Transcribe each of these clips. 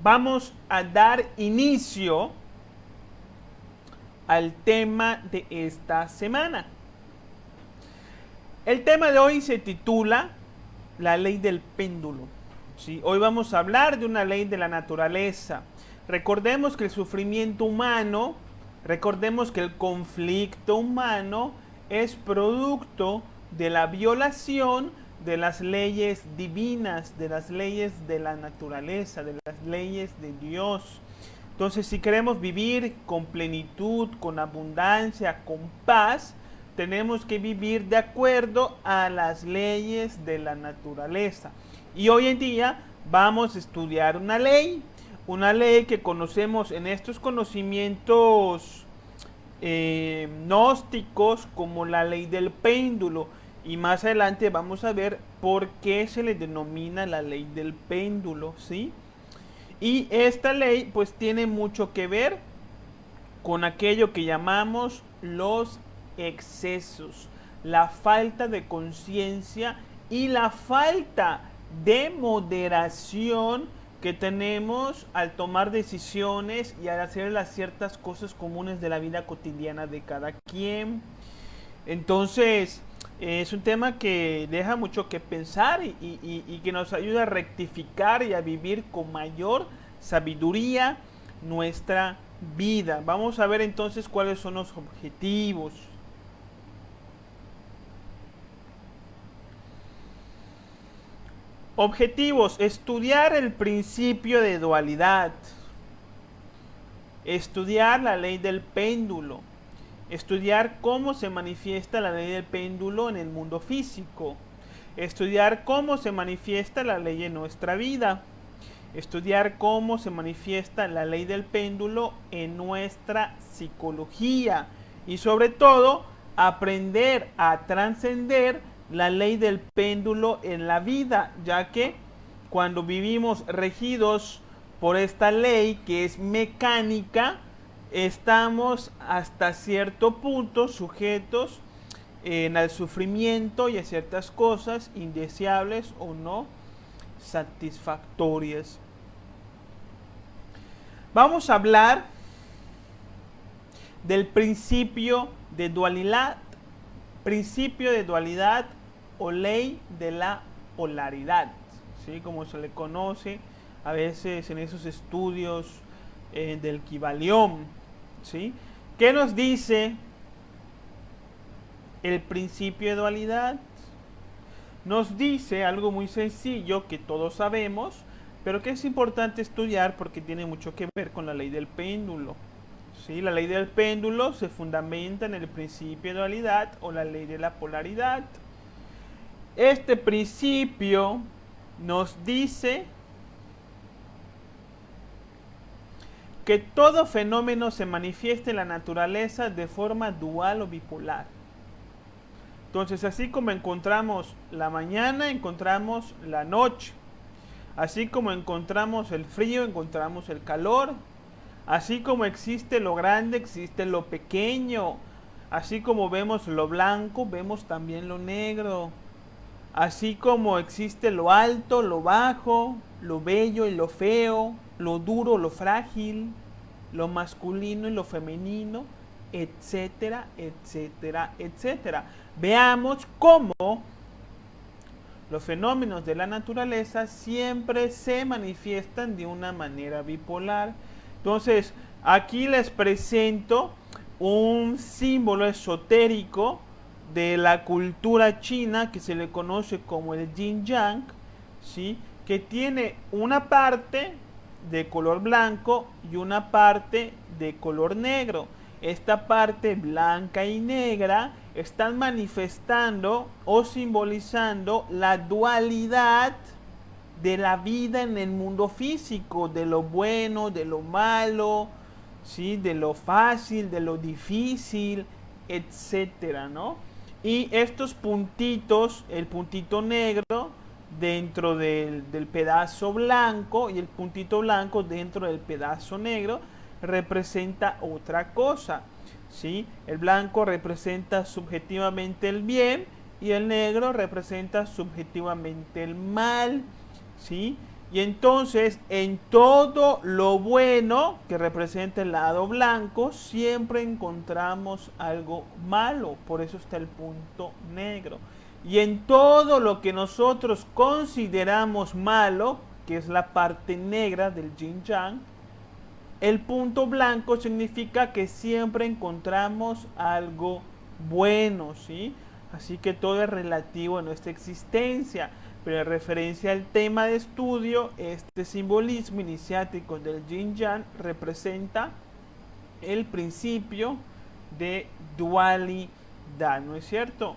vamos a dar inicio al tema de esta semana. El tema de hoy se titula La ley del péndulo. ¿Sí? Hoy vamos a hablar de una ley de la naturaleza. Recordemos que el sufrimiento humano, recordemos que el conflicto humano es producto de la violación de las leyes divinas, de las leyes de la naturaleza, de las leyes de Dios. Entonces, si queremos vivir con plenitud, con abundancia, con paz, tenemos que vivir de acuerdo a las leyes de la naturaleza. Y hoy en día vamos a estudiar una ley que conocemos en estos conocimientos gnósticos como la ley del péndulo. Y más adelante vamos a ver por qué se le denomina la ley del péndulo, ¿sí? Y esta ley pues tiene mucho que ver con aquello que llamamos los excesos, la falta de conciencia y la falta de moderación que tenemos al tomar decisiones y al hacer las ciertas cosas comunes de la vida cotidiana de cada quien. Entonces, es un tema que deja mucho que pensar y que nos ayuda a rectificar y a vivir con mayor sabiduría nuestra vida. Vamos a ver entonces cuáles son los objetivos. Objetivos: estudiar el principio de dualidad, estudiar la ley del péndulo, estudiar cómo se manifiesta la ley del péndulo en el mundo físico, estudiar cómo se manifiesta la ley en nuestra vida, estudiar cómo se manifiesta la ley del péndulo en nuestra psicología y sobre todo aprender a trascender la ley del péndulo en la vida, ya que cuando vivimos regidos por esta ley que es mecánica, estamos hasta cierto punto sujetos al sufrimiento y a ciertas cosas indeseables o no satisfactorias. Vamos a hablar del principio de dualidad o ley de la polaridad, ¿sí? Como se le conoce a veces en esos estudios del Kybalión, ¿sí? ¿Qué nos dice el principio de dualidad? Nos dice algo muy sencillo que todos sabemos, pero que es importante estudiar porque tiene mucho que ver con la ley del péndulo. ¿Sí? La ley del péndulo se fundamenta en el principio de dualidad o la ley de la polaridad. Este principio nos dice que todo fenómeno se manifiesta en la naturaleza de forma dual o bipolar. Entonces, así como encontramos la mañana, encontramos la noche. Así como encontramos el frío, encontramos el calor. Así como existe lo grande, existe lo pequeño. Así como vemos lo blanco, vemos también lo negro. Así como existe lo alto, lo bajo, lo bello y lo feo, lo duro, lo frágil, lo masculino y lo femenino, etcétera, etcétera, etcétera. Veamos cómo los fenómenos de la naturaleza siempre se manifiestan de una manera bipolar. Entonces, aquí les presento un símbolo esotérico de la cultura china que se le conoce como el yin yang, ¿sí? Que tiene una parte de color blanco y una parte de color negro. Esta parte blanca y negra están manifestando o simbolizando la dualidad de la vida en el mundo físico, de lo bueno, de lo malo, ¿sí? De lo fácil, de lo difícil, etcétera, ¿no? Y estos puntitos, el puntito negro dentro del pedazo blanco y el puntito blanco dentro del pedazo negro representa otra cosa, ¿sí? El blanco representa subjetivamente el bien y el negro representa subjetivamente el mal, ¿sí? Y entonces en todo lo bueno que representa el lado blanco, siempre encontramos algo malo. Por eso está el punto negro. Y en todo lo que nosotros consideramos malo, que es la parte negra del yin yang, el punto blanco significa que siempre encontramos algo bueno, ¿sí? Así que todo es relativo a nuestra existencia. Pero en referencia al tema de estudio, este simbolismo iniciático del yin yang representa el principio de dualidad, ¿no es cierto?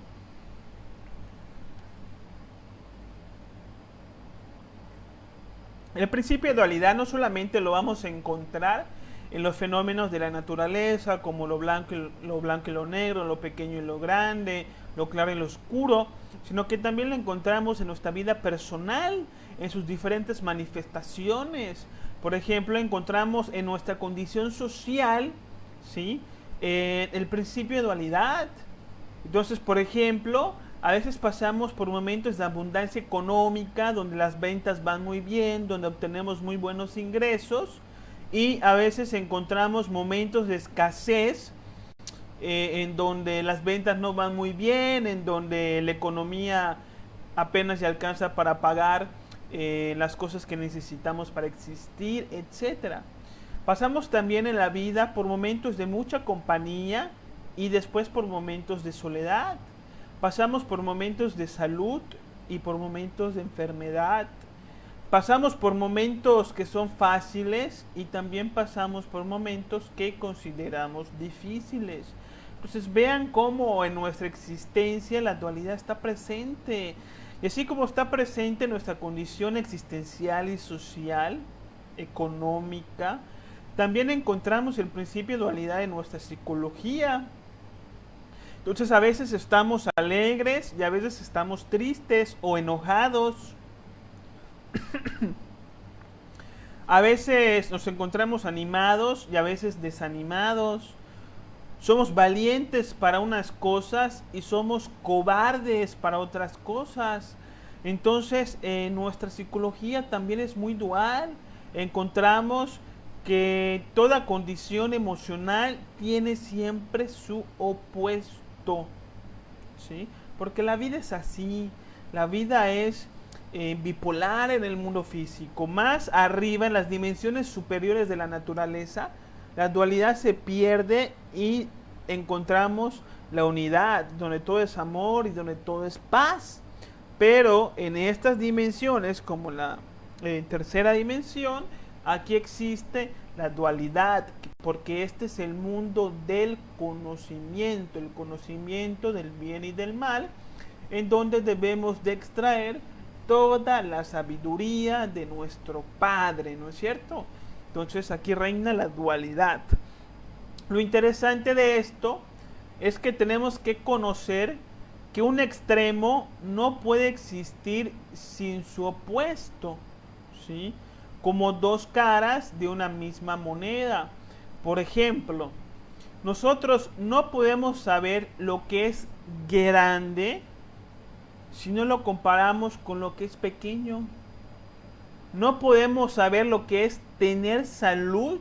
El principio de dualidad no solamente lo vamos a encontrar en los fenómenos de la naturaleza, como lo blanco y lo negro, lo pequeño y lo grande, lo claro y lo oscuro, sino que también lo encontramos en nuestra vida personal, en sus diferentes manifestaciones. Por ejemplo, encontramos en nuestra condición social, ¿sí? El principio de dualidad. Entonces, por ejemplo, a veces pasamos por momentos de abundancia económica, donde las ventas van muy bien, donde obtenemos muy buenos ingresos, y a veces encontramos momentos de escasez, en donde las ventas no van muy bien, en donde la economía apenas se alcanza para pagar las cosas que necesitamos para existir, etcétera. Pasamos también en la vida por momentos de mucha compañía y después por momentos de soledad. Pasamos por momentos de salud y por momentos de enfermedad. Pasamos por momentos que son fáciles y también pasamos por momentos que consideramos difíciles. Entonces vean cómo en nuestra existencia la dualidad está presente. Y así como está presente nuestra condición existencial y social, económica, también encontramos el principio de dualidad en nuestra psicología. Entonces a veces estamos alegres y a veces estamos tristes o enojados. A veces nos encontramos animados y a veces desanimados. Somos valientes para unas cosas y somos cobardes para otras cosas. Entonces, nuestra psicología también es muy dual. Encontramos que toda condición emocional tiene siempre su opuesto, ¿sí? Porque la vida es así. La vida es bipolar en el mundo físico. Más arriba, en las dimensiones superiores de la naturaleza, la dualidad se pierde y encontramos la unidad, donde todo es amor y donde todo es paz. Pero en estas dimensiones, como la tercera dimensión, aquí existe la dualidad, porque este es el mundo del conocimiento, el conocimiento del bien y del mal, en donde debemos de extraer toda la sabiduría de nuestro Padre, ¿no es cierto? Entonces aquí reina la dualidad. Lo interesante de esto es que tenemos que conocer que un extremo no puede existir sin su opuesto, ¿sí? Como dos caras de una misma moneda. Por ejemplo, nosotros no podemos saber lo que es grande si no lo comparamos con lo que es pequeño. No podemos saber lo que es tener salud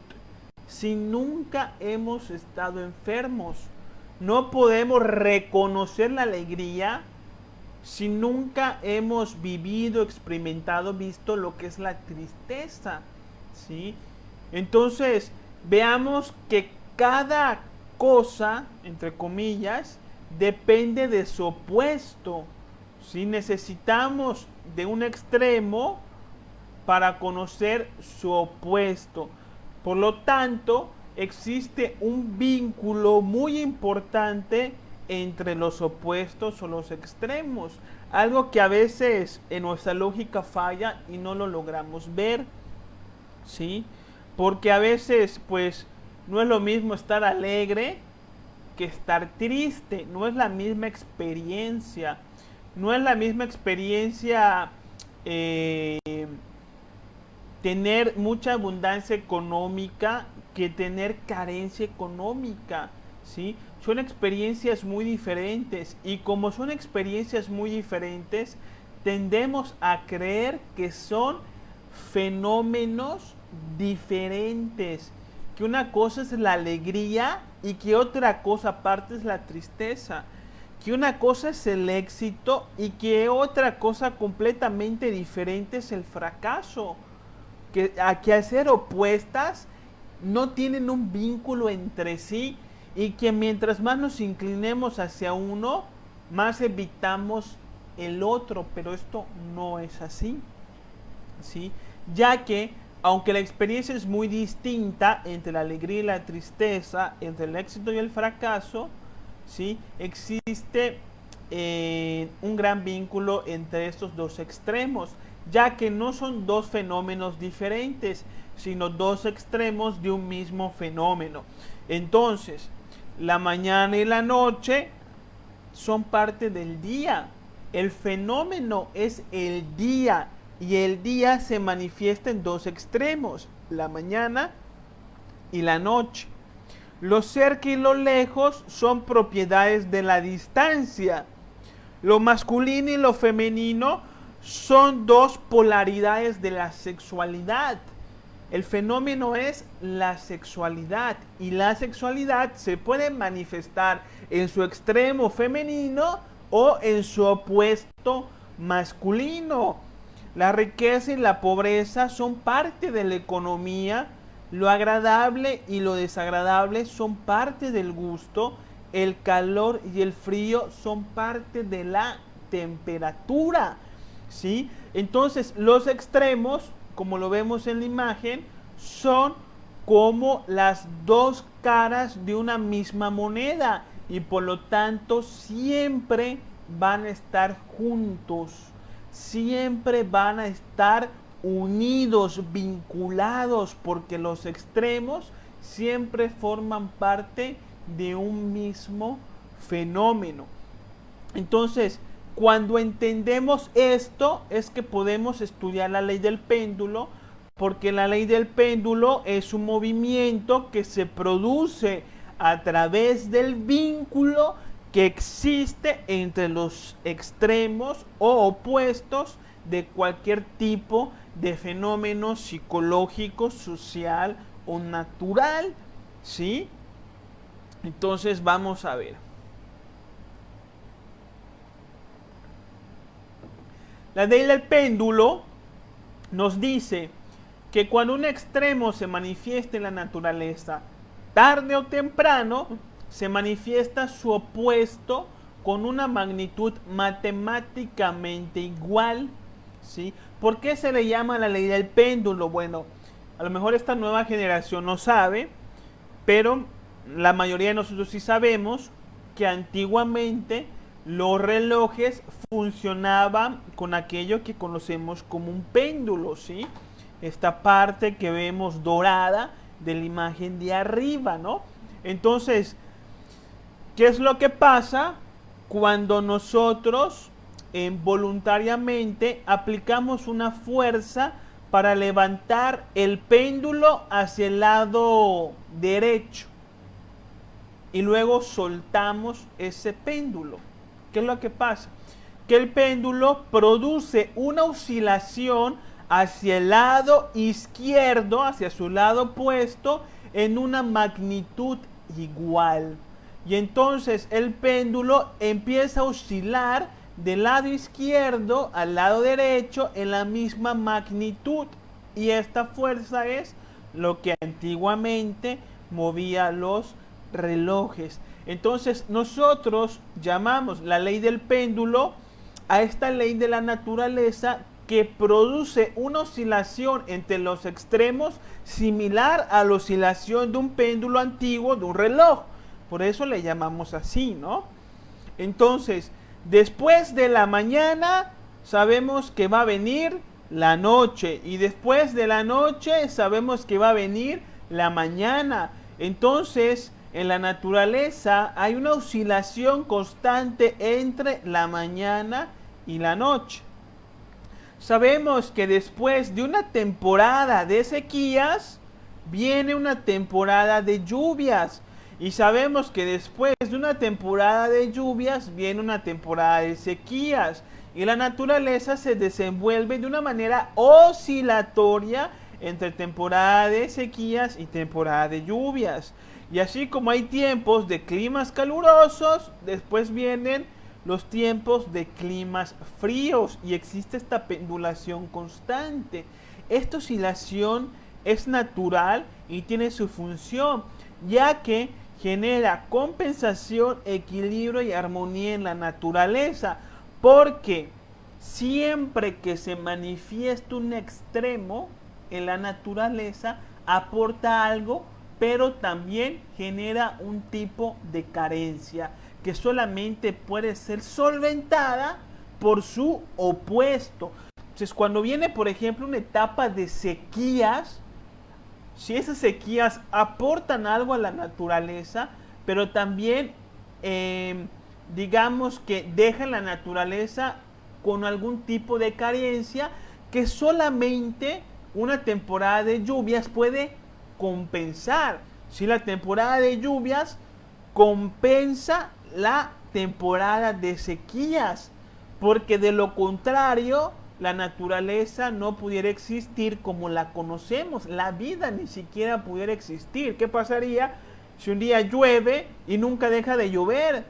si nunca hemos estado enfermos. No podemos reconocer la alegría si nunca hemos vivido, experimentado, visto lo que es la tristeza, ¿sí? Entonces, veamos que cada cosa, entre comillas, depende de su opuesto. ¿Sí? Necesitamos de un extremo para conocer su opuesto. Por lo tanto, existe un vínculo muy importante entre los opuestos o los extremos. Algo que a veces en nuestra lógica falla y no lo logramos ver, ¿sí? Porque a veces, pues, no es lo mismo estar alegre que estar triste. No es la misma experiencia. No es la misma experiencia tener mucha abundancia económica que tener carencia económica, ¿sí? Son experiencias muy diferentes y como son experiencias muy diferentes, tendemos a creer que son fenómenos diferentes. Que una cosa es la alegría y que otra cosa aparte es la tristeza. Que una cosa es el éxito y que otra cosa completamente diferente es el fracaso. Que al ser opuestas no tienen un vínculo entre sí y que mientras más nos inclinemos hacia uno, más evitamos el otro, pero esto no es así, ¿sí? Ya que aunque la experiencia es muy distinta entre la alegría y la tristeza, entre el éxito y el fracaso, ¿sí? Existe un gran vínculo entre estos dos extremos, ya que no son dos fenómenos diferentes, sino dos extremos de un mismo fenómeno. Entonces, la mañana y la noche son parte del día. El fenómeno es el día y el día se manifiesta en dos extremos, la mañana y la noche. Lo cerca y lo lejos son propiedades de la distancia. Lo masculino y lo femenino son dos polaridades de la sexualidad. El fenómeno es la sexualidad y la sexualidad se puede manifestar en su extremo femenino o en su opuesto masculino. La riqueza y la pobreza son parte de la economía, lo agradable y lo desagradable son parte del gusto, el calor y el frío son parte de la temperatura, ¿sí? Entonces, los extremos, como lo vemos en la imagen, son como las dos caras de una misma moneda y por lo tanto siempre van a estar juntos, siempre van a estar unidos, vinculados, porque los extremos siempre forman parte de un mismo fenómeno. Entonces, cuando entendemos esto, es que podemos estudiar la ley del péndulo, porque la ley del péndulo es un movimiento que se produce a través del vínculo que existe entre los extremos o opuestos de cualquier tipo de fenómeno psicológico, social o natural, ¿sí? Entonces vamos a ver. La ley del péndulo nos dice que cuando un extremo se manifiesta en la naturaleza, tarde o temprano, se manifiesta su opuesto con una magnitud matemáticamente igual, ¿sí? ¿Por qué se le llama la ley del péndulo? Bueno, a lo mejor esta nueva generación no sabe, pero la mayoría de nosotros sí sabemos que antiguamente los relojes funcionaban con aquello que conocemos como un péndulo, ¿sí? Esta parte que vemos dorada de la imagen de arriba, ¿no? Entonces, ¿qué es lo que pasa cuando nosotros voluntariamente aplicamos una fuerza para levantar el péndulo hacia el lado derecho y luego soltamos ese péndulo? ¿Qué es lo que pasa? Que el péndulo produce una oscilación hacia el lado izquierdo, hacia su lado opuesto, en una magnitud igual. Y entonces el péndulo empieza a oscilar del lado izquierdo al lado derecho en la misma magnitud. Y esta fuerza es lo que antiguamente movía los relojes. Entonces nosotros llamamos la ley del péndulo a esta ley de la naturaleza que produce una oscilación entre los extremos similar a la oscilación de un péndulo antiguo, de un reloj. Por eso le llamamos así, ¿no? Entonces, después de la mañana sabemos que va a venir la noche y después de la noche sabemos que va a venir la mañana. Entonces, en la naturaleza hay una oscilación constante entre la mañana y la noche. Sabemos que después de una temporada de sequías, viene una temporada de lluvias. Y sabemos que después de una temporada de lluvias, viene una temporada de sequías. y la naturaleza se desenvuelve de una manera oscilatoria entre temporada de sequías y temporada de lluvias. Y así como hay tiempos de climas calurosos, después vienen los tiempos de climas fríos y existe esta pendulación constante. Esta oscilación es natural y tiene su función, ya que genera compensación, equilibrio y armonía en la naturaleza, porque siempre que se manifiesta un extremo en la naturaleza, aporta algo, pero también genera un tipo de carencia que solamente puede ser solventada por su opuesto. Entonces, cuando viene, por ejemplo, una etapa de sequías, si esas sequías aportan algo a la naturaleza, pero también, digamos que dejan la naturaleza con algún tipo de carencia que solamente una temporada de lluvias puede compensar. Si la temporada de lluvias compensa la temporada de sequías, porque de lo contrario la naturaleza no pudiera existir como la conocemos, la vida ni siquiera pudiera existir. ¿Qué pasaría si un día llueve y nunca deja de llover?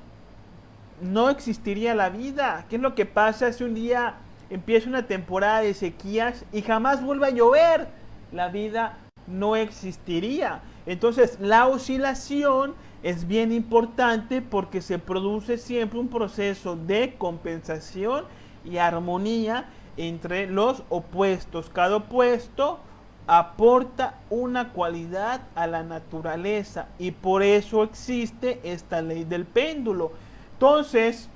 No existiría la vida. ¿Qué es lo que pasa si un día empieza una temporada de sequías y jamás vuelve a llover? La vida no existiría. Entonces la oscilación es bien importante porque se produce siempre un proceso de compensación y armonía entre los opuestos. Cada opuesto aporta una cualidad a la naturaleza y por eso existe esta ley del péndulo. Entonces,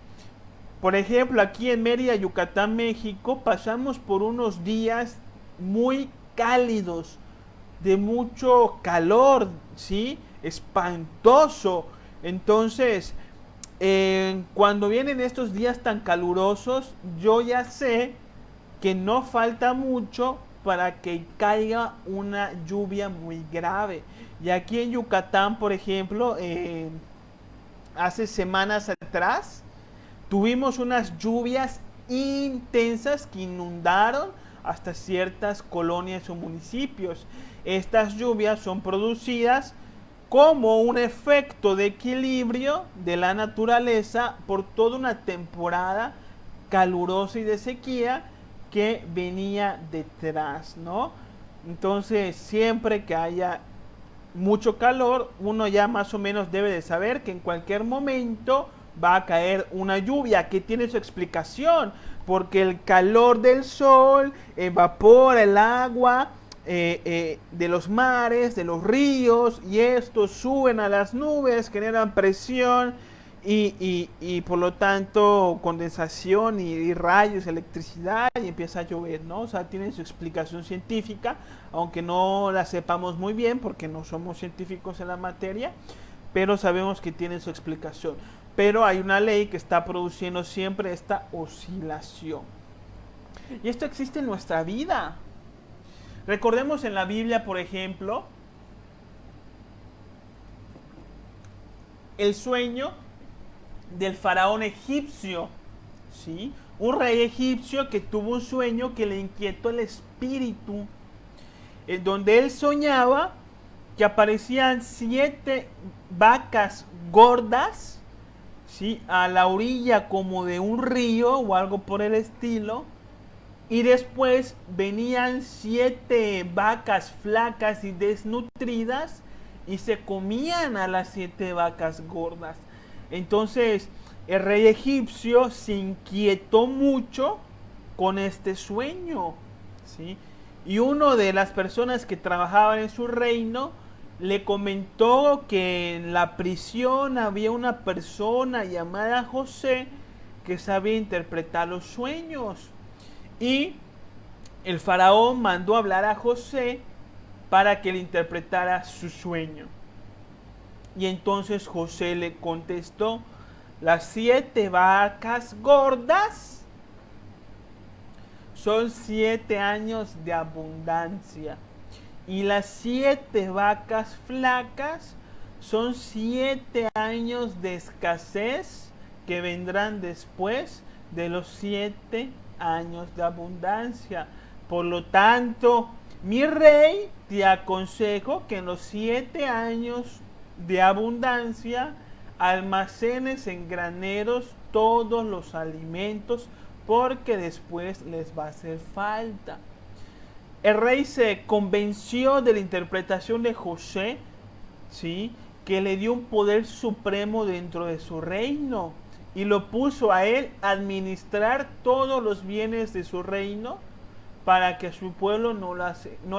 por ejemplo, aquí en Mérida, Yucatán, México, pasamos por unos días muy cálidos, de mucho calor, ¿sí? Espantoso. Entonces, cuando vienen estos días tan calurosos, yo ya sé que no falta mucho para que caiga una lluvia muy grave. Y aquí en Yucatán, por ejemplo, hace semanas atrás, tuvimos unas lluvias intensas que inundaron hasta ciertas colonias o municipios. Estas lluvias son producidas como un efecto de equilibrio de la naturaleza por toda una temporada calurosa y de sequía que venía detrás, ¿no? Entonces, siempre que haya mucho calor, uno ya más o menos debe de saber que en cualquier momento va a caer una lluvia que tiene su explicación, porque el calor del sol evapora el agua de los mares, de los ríos, y estos suben a las nubes, generan presión y por lo tanto condensación y rayos, electricidad, y empieza a llover, ¿no? O sea, tiene su explicación científica, aunque no la sepamos muy bien porque no somos científicos en la materia, pero sabemos que tiene su explicación. Pero hay una ley que está produciendo siempre esta oscilación. Y esto existe en nuestra vida. Recordemos en la Biblia, por ejemplo, el sueño del faraón egipcio, ¿sí? Un rey egipcio que tuvo un sueño que le inquietó el espíritu, donde él soñaba que aparecían 7 vacas gordas, ¿sí? A la orilla como de un río o algo por el estilo, y después venían 7 vacas flacas y desnutridas y se comían a las 7 vacas gordas. Entonces el rey egipcio se inquietó mucho con este sueño, ¿sí? Y una de las personas que trabajaban en su reino le comentó que en la prisión había una persona llamada José que sabía interpretar los sueños. Y el faraón mandó a hablar a José para que le interpretara su sueño. Y entonces José le contestó: las 7 vacas gordas son 7 años de abundancia. Y las 7 vacas flacas son 7 años de escasez que vendrán después de los 7 años de abundancia. Por lo tanto, mi rey, te aconsejo que en los 7 años de abundancia almacenes en graneros todos los alimentos, porque después les va a hacer falta. El rey se convenció de la interpretación de José, ¿sí?, que le dio un poder supremo dentro de su reino y lo puso a él a administrar todos los bienes de su reino para que a su pueblo no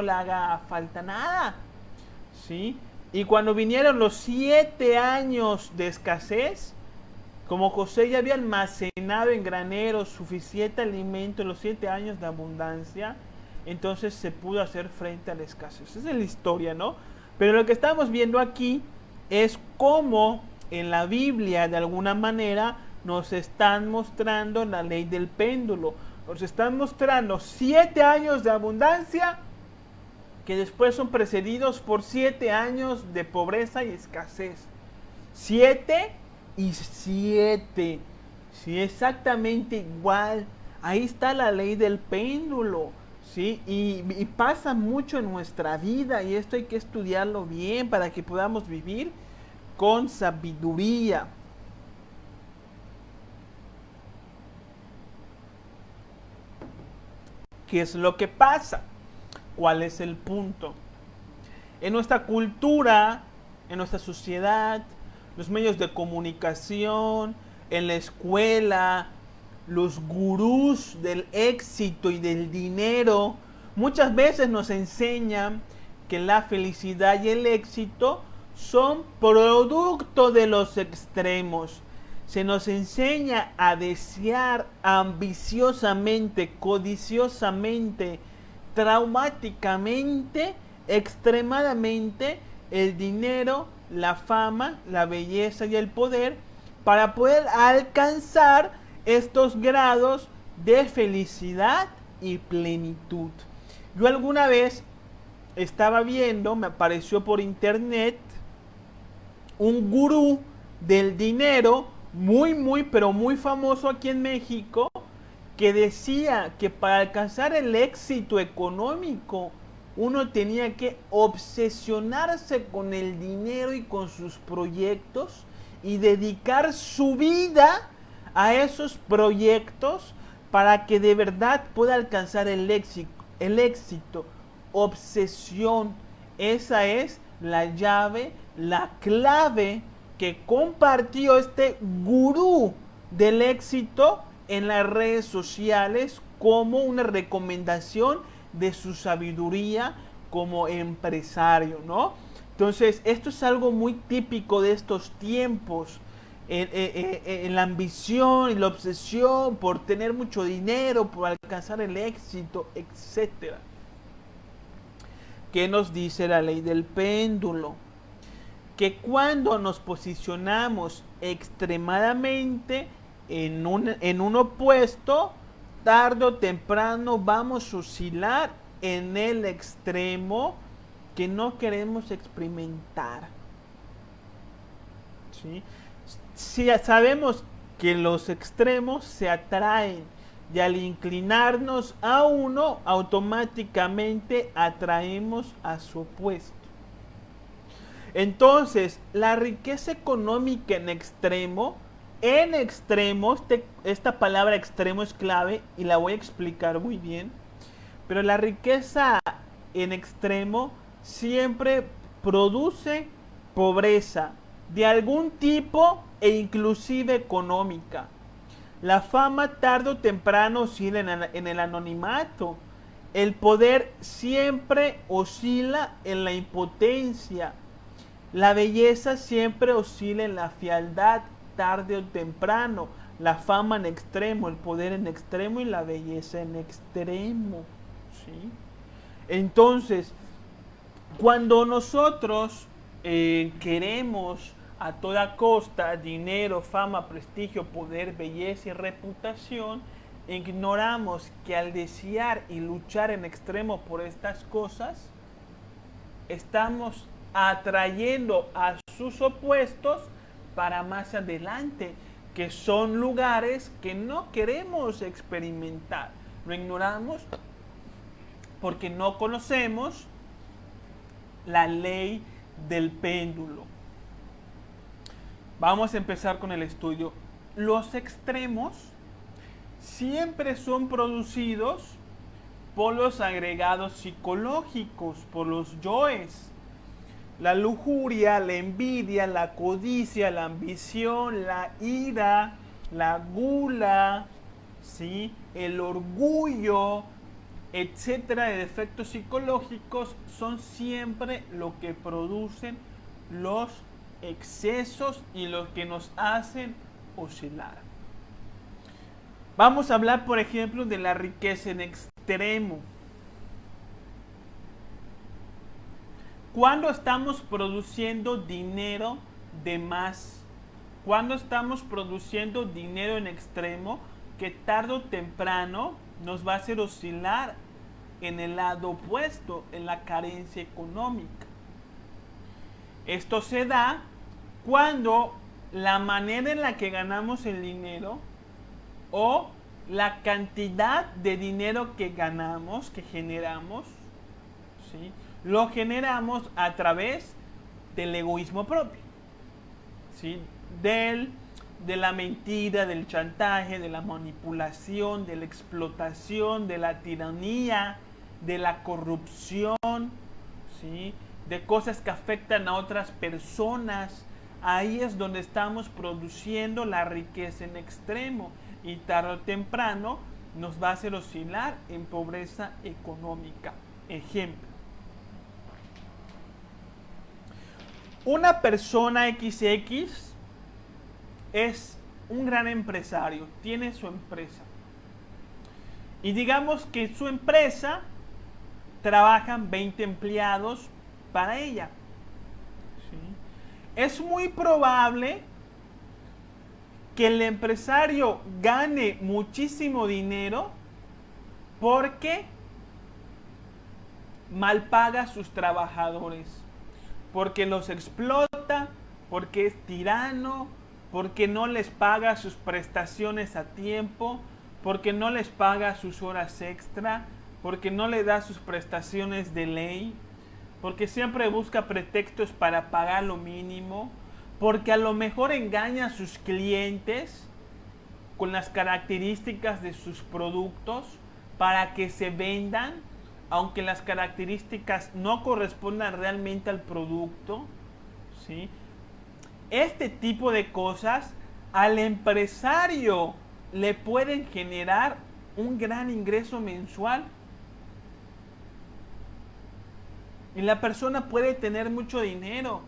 le haga falta nada, ¿sí? Y cuando vinieron los 7 años de escasez, como José ya había almacenado en graneros suficiente alimento en los 7 años de abundancia, entonces se pudo hacer frente a la escasez. Esa es la historia, ¿no? Pero lo que estamos viendo aquí es cómo en la Biblia de alguna manera nos están mostrando la ley del péndulo. Nos están mostrando 7 años de abundancia que después son precedidos por 7 años de pobreza y escasez. 7 y 7. Sí, exactamente igual. Ahí está la ley del péndulo. ¿Sí? Y pasa mucho en nuestra vida y esto hay que estudiarlo bien para que podamos vivir con sabiduría. ¿Qué es lo que pasa? ¿Cuál es el punto? En nuestra cultura, en nuestra sociedad, los medios de comunicación, en la escuela, los gurús del éxito y del dinero muchas veces nos enseñan que la felicidad y el éxito son producto de los extremos. Se nos enseña a desear ambiciosamente, codiciosamente, traumáticamente, extremadamente el dinero, la fama, la belleza y el poder para poder alcanzar estos grados de felicidad y plenitud. Yo alguna vez estaba viendo, me apareció por internet, un gurú del dinero pero muy famoso aquí en México, que decía que para alcanzar el éxito económico uno tenía que obsesionarse con el dinero y con sus proyectos y dedicar su vida a esos proyectos para que de verdad pueda alcanzar el éxito. Obsesión. Esa es la llave, la clave que compartió este gurú del éxito en las redes sociales como una recomendación de su sabiduría como empresario, ¿no? Entonces, esto es algo muy típico de estos tiempos. La ambición y la obsesión por tener mucho dinero, por alcanzar el éxito, etc. ¿Qué nos dice la ley del péndulo? Que cuando nos posicionamos extremadamente en un opuesto, tarde o temprano vamos a oscilar en el extremo que no queremos experimentar. ¿Sí? Si sabemos que los extremos se atraen y al inclinarnos a uno, automáticamente atraemos a su opuesto. Entonces, la riqueza económica en extremo, esta palabra extremo es clave y la voy a explicar muy bien, pero la riqueza en extremo siempre produce pobreza de algún tipo e inclusive económica. La fama tarde o temprano oscila en el anonimato. El poder siempre oscila en la impotencia. La belleza siempre oscila en la fealdad tarde o temprano. La fama en extremo, el poder en extremo y la belleza en extremo. ¿Sí? Entonces, cuando nosotros queremos a toda costa dinero, fama, prestigio, poder, belleza y reputación, ignoramos que al desear y luchar en extremo por estas cosas, estamos atrayendo a sus opuestos para más adelante. que son lugares que no queremos experimentar. Lo ignoramos porque no conocemos la ley del péndulo. Vamos a empezar con el estudio. Los extremos siempre son producidos por los agregados psicológicos, por los yoes. La lujuria, la envidia, la codicia, la ambición, la ira, la gula, ¿sí? El orgullo, etcétera, de defectos psicológicos son siempre lo que producen los excesos y los que nos hacen oscilar. Vamos a hablar, por ejemplo, de la riqueza en extremo. Cuando estamos produciendo dinero de más, cuando estamos produciendo dinero en extremo, que tarde o temprano nos va a hacer oscilar en el lado opuesto, en la carencia económica. Esto se da cuando la manera en la que ganamos el dinero o la cantidad de dinero que ganamos, que generamos, ¿sí? Lo generamos a través del egoísmo propio, ¿sí? De la mentira, del chantaje, de la manipulación, de la explotación, de la tiranía, de la corrupción, ¿sí? De cosas que afectan a otras personas. Ahí es donde estamos produciendo la riqueza en extremo y tarde o temprano nos va a hacer oscilar en pobreza económica. Ejemplo. Una persona XX es un gran empresario, tiene su empresa. Y digamos que su empresa trabajan 20 empleados para ella. ¿Sí? Es muy probable que el empresario gane muchísimo dinero porque malpaga a sus trabajadores, porque los explota, porque es tirano, porque no les paga sus prestaciones a tiempo, porque no les paga sus horas extra, porque no le da sus prestaciones de ley, porque siempre busca pretextos para pagar lo mínimo, porque a lo mejor engaña a sus clientes con las características de sus productos para que se vendan, aunque las características no correspondan realmente al producto, ¿sí? Este tipo de cosas al empresario le pueden generar un gran ingreso mensual. Y la persona puede tener mucho dinero,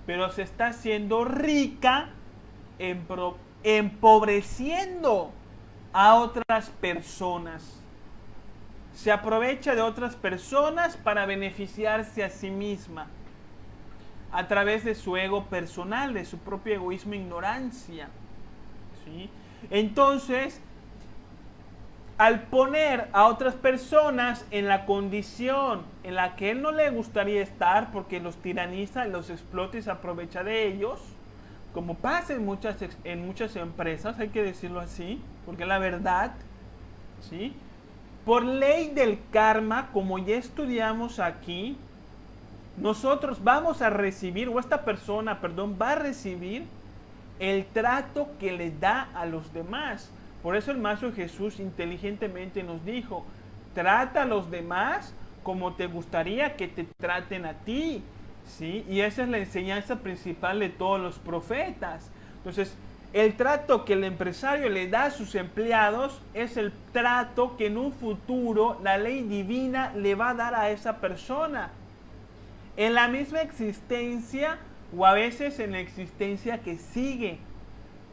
pero se está haciendo rica empobreciendo a otras personas. Se aprovecha de otras personas para beneficiarse a sí misma a través de su ego personal, de su propio egoísmo e ignorancia, ¿sí? Entonces, al poner a otras personas en la condición en la que él no le gustaría estar porque los tiraniza, los explota y se aprovecha de ellos, como pasa en muchas empresas, hay que decirlo así, porque la verdad, ¿sí? Por ley del karma, como ya estudiamos aquí, nosotros vamos a recibir, o esta persona, perdón, va a recibir el trato que le da a los demás. Por eso el Maestro Jesús inteligentemente nos dijo, trata a los demás como te gustaría que te traten a ti, ¿sí? Y esa es la enseñanza principal de todos los profetas. Entonces, el trato que el empresario le da a sus empleados es el trato que en un futuro la ley divina le va a dar a esa persona. En la misma existencia o a veces en la existencia que sigue.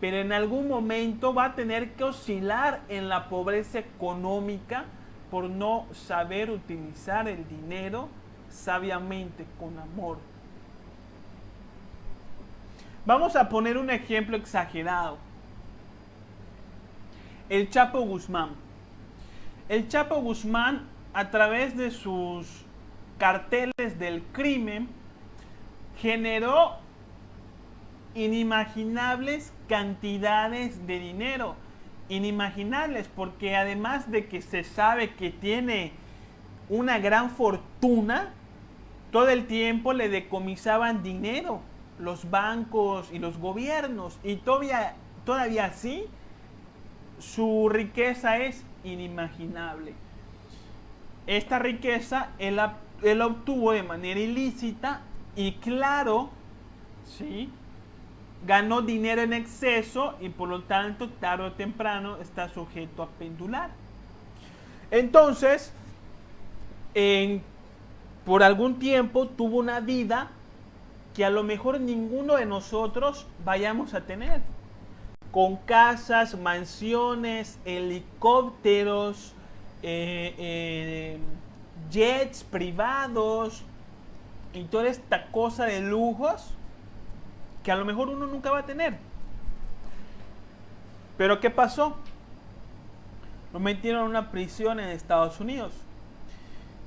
Pero en algún momento va a tener que oscilar en la pobreza económica por no saber utilizar el dinero sabiamente, con amor. Vamos a poner un ejemplo exagerado. El Chapo Guzmán. El Chapo Guzmán, a través de sus carteles del crimen, generó inimaginables cantidades de dinero. Inimaginables, porque además de que se sabe que tiene una gran fortuna, todo el tiempo le decomisaban dinero los bancos y los gobiernos, y todavía así su riqueza es inimaginable. Esta riqueza él obtuvo de manera ilícita y claro, ¿sí? Ganó dinero en exceso y por lo tanto tarde o temprano está sujeto a pendular. Entonces, por algún tiempo tuvo una vida que a lo mejor ninguno de nosotros vayamos a tener. Con casas, mansiones, helicópteros, jets privados y toda esta cosa de lujos que a lo mejor uno nunca va a tener. Pero ¿qué pasó? Lo metieron en una prisión en Estados Unidos.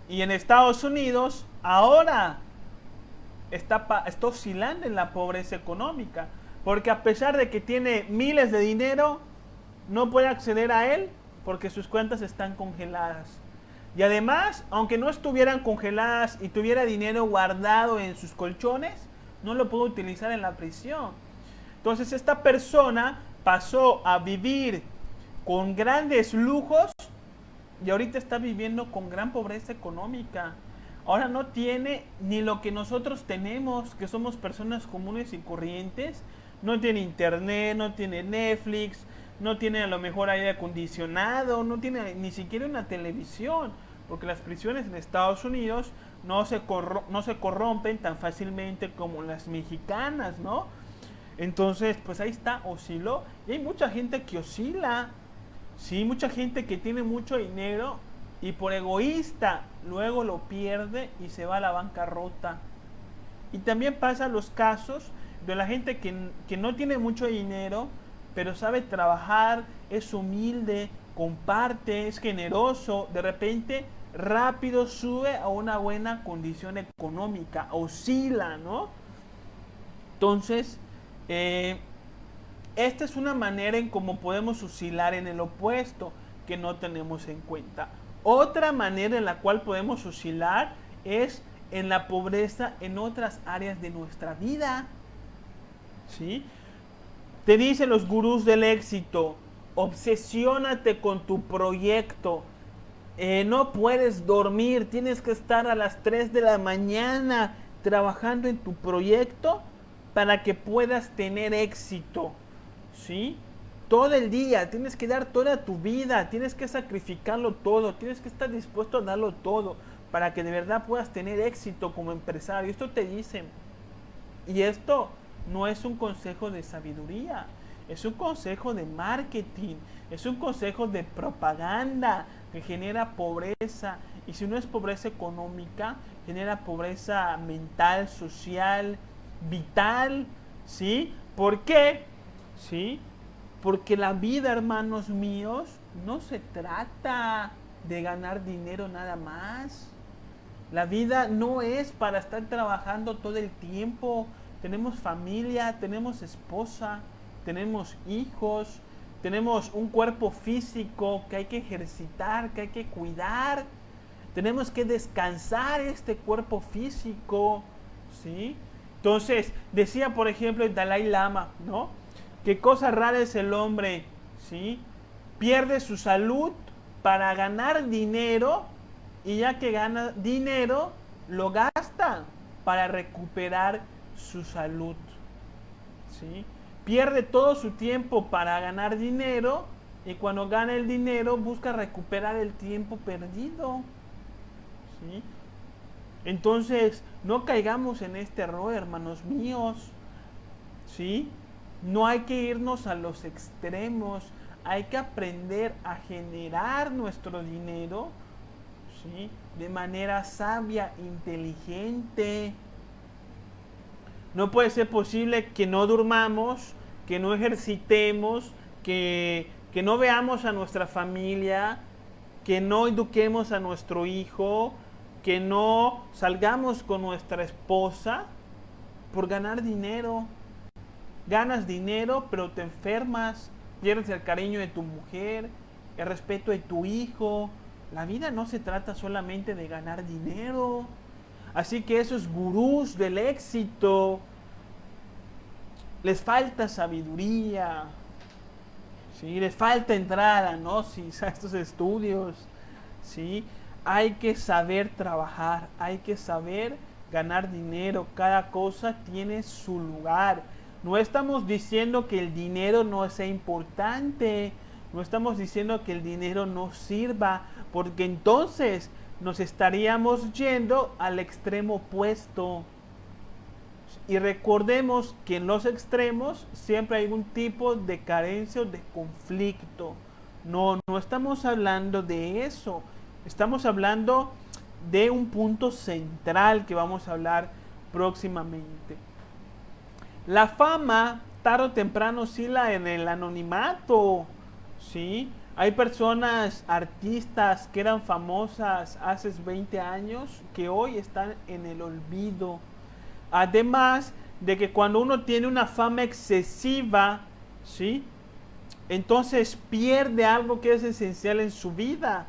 Y en Estados Unidos ahora está oscilando en la pobreza económica. Porque a pesar de que tiene miles de dinero, no puede acceder a él porque sus cuentas están congeladas. Y además, aunque no estuvieran congeladas y tuviera dinero guardado en sus colchones, no lo pudo utilizar en la prisión. Entonces esta persona pasó a vivir con grandes lujos y ahorita está viviendo con gran pobreza económica. Ahora no tiene ni lo que nosotros tenemos, que somos personas comunes y corrientes. No tiene internet, no tiene Netflix, no tiene a lo mejor aire acondicionado, no tiene ni siquiera una televisión, porque las prisiones en Estados Unidos no se corrompen tan fácilmente como las mexicanas, ¿no? Entonces, pues ahí está, osciló. Y hay mucha gente que oscila, sí, mucha gente que tiene mucho dinero y por egoísta luego lo pierde y se va a la bancarrota. Y también pasan los casos de la gente que no tiene mucho dinero, pero sabe trabajar, es humilde, comparte, es generoso, de repente rápido sube a una buena condición económica, oscila, ¿no? Entonces, esta es una manera en cómo podemos oscilar en el opuesto que no tenemos en cuenta. Otra manera en la cual podemos oscilar es en la pobreza en otras áreas de nuestra vida. ¿Sí? Te dicen los gurús del éxito, obsesiónate con tu proyecto. No puedes dormir, tienes que estar a las 3 de la mañana trabajando en tu proyecto para que puedas tener éxito. ¿Sí? Todo el día, tienes que dar toda tu vida, tienes que sacrificarlo todo, tienes que estar dispuesto a darlo todo para que de verdad puedas tener éxito como empresario. Esto te dicen. Y esto no es un consejo de sabiduría, es un consejo de marketing, es un consejo de propaganda que genera pobreza. Y si no es pobreza económica, genera pobreza mental, social, vital. ¿Sí? ¿Por qué? ¿Sí? Porque la vida, hermanos míos, no se trata de ganar dinero nada más. La vida no es para estar trabajando todo el tiempo. Tenemos familia, tenemos esposa, tenemos hijos, tenemos un cuerpo físico que hay que ejercitar, que hay que cuidar. Tenemos que descansar este cuerpo físico, ¿sí? Entonces, decía por ejemplo el Dalai Lama, ¿no? Qué cosa rara es el hombre, ¿sí? Pierde su salud para ganar dinero y ya que gana dinero, lo gasta para recuperar su salud, ¿sí? Pierde todo su tiempo para ganar dinero y cuando gana el dinero busca recuperar el tiempo perdido, ¿sí? Entonces, no caigamos en este error, hermanos míos, ¿sí? No hay que irnos a los extremos, hay que aprender a generar nuestro dinero, ¿sí? De manera sabia, inteligente. No puede ser posible que no durmamos, que no ejercitemos, que no veamos a nuestra familia, que no eduquemos a nuestro hijo, que no salgamos con nuestra esposa por ganar dinero. ganas dinero, pero te enfermas, pierdes el cariño de tu mujer, el respeto de tu hijo. La vida no se trata solamente de ganar dinero. Así que esos gurús del éxito, les falta sabiduría, ¿sí? Les falta entrar a la gnosis, a estos estudios, ¿sí? Hay que saber trabajar, hay que saber ganar dinero. Cada cosa tiene su lugar. No estamos diciendo que el dinero no sea importante, no estamos diciendo que el dinero no sirva, porque entonces nos estaríamos yendo al extremo opuesto. Y recordemos que en los extremos siempre hay un tipo de carencia o de conflicto. No estamos hablando de eso. Estamos hablando de un punto central que vamos a hablar próximamente. La fama, tarde o temprano, oscila en el anonimato, ¿sí? Hay personas, artistas que eran famosas hace 20 años que hoy están en el olvido. Además de que cuando uno tiene una fama excesiva, ¿sí? Entonces pierde algo que es esencial en su vida,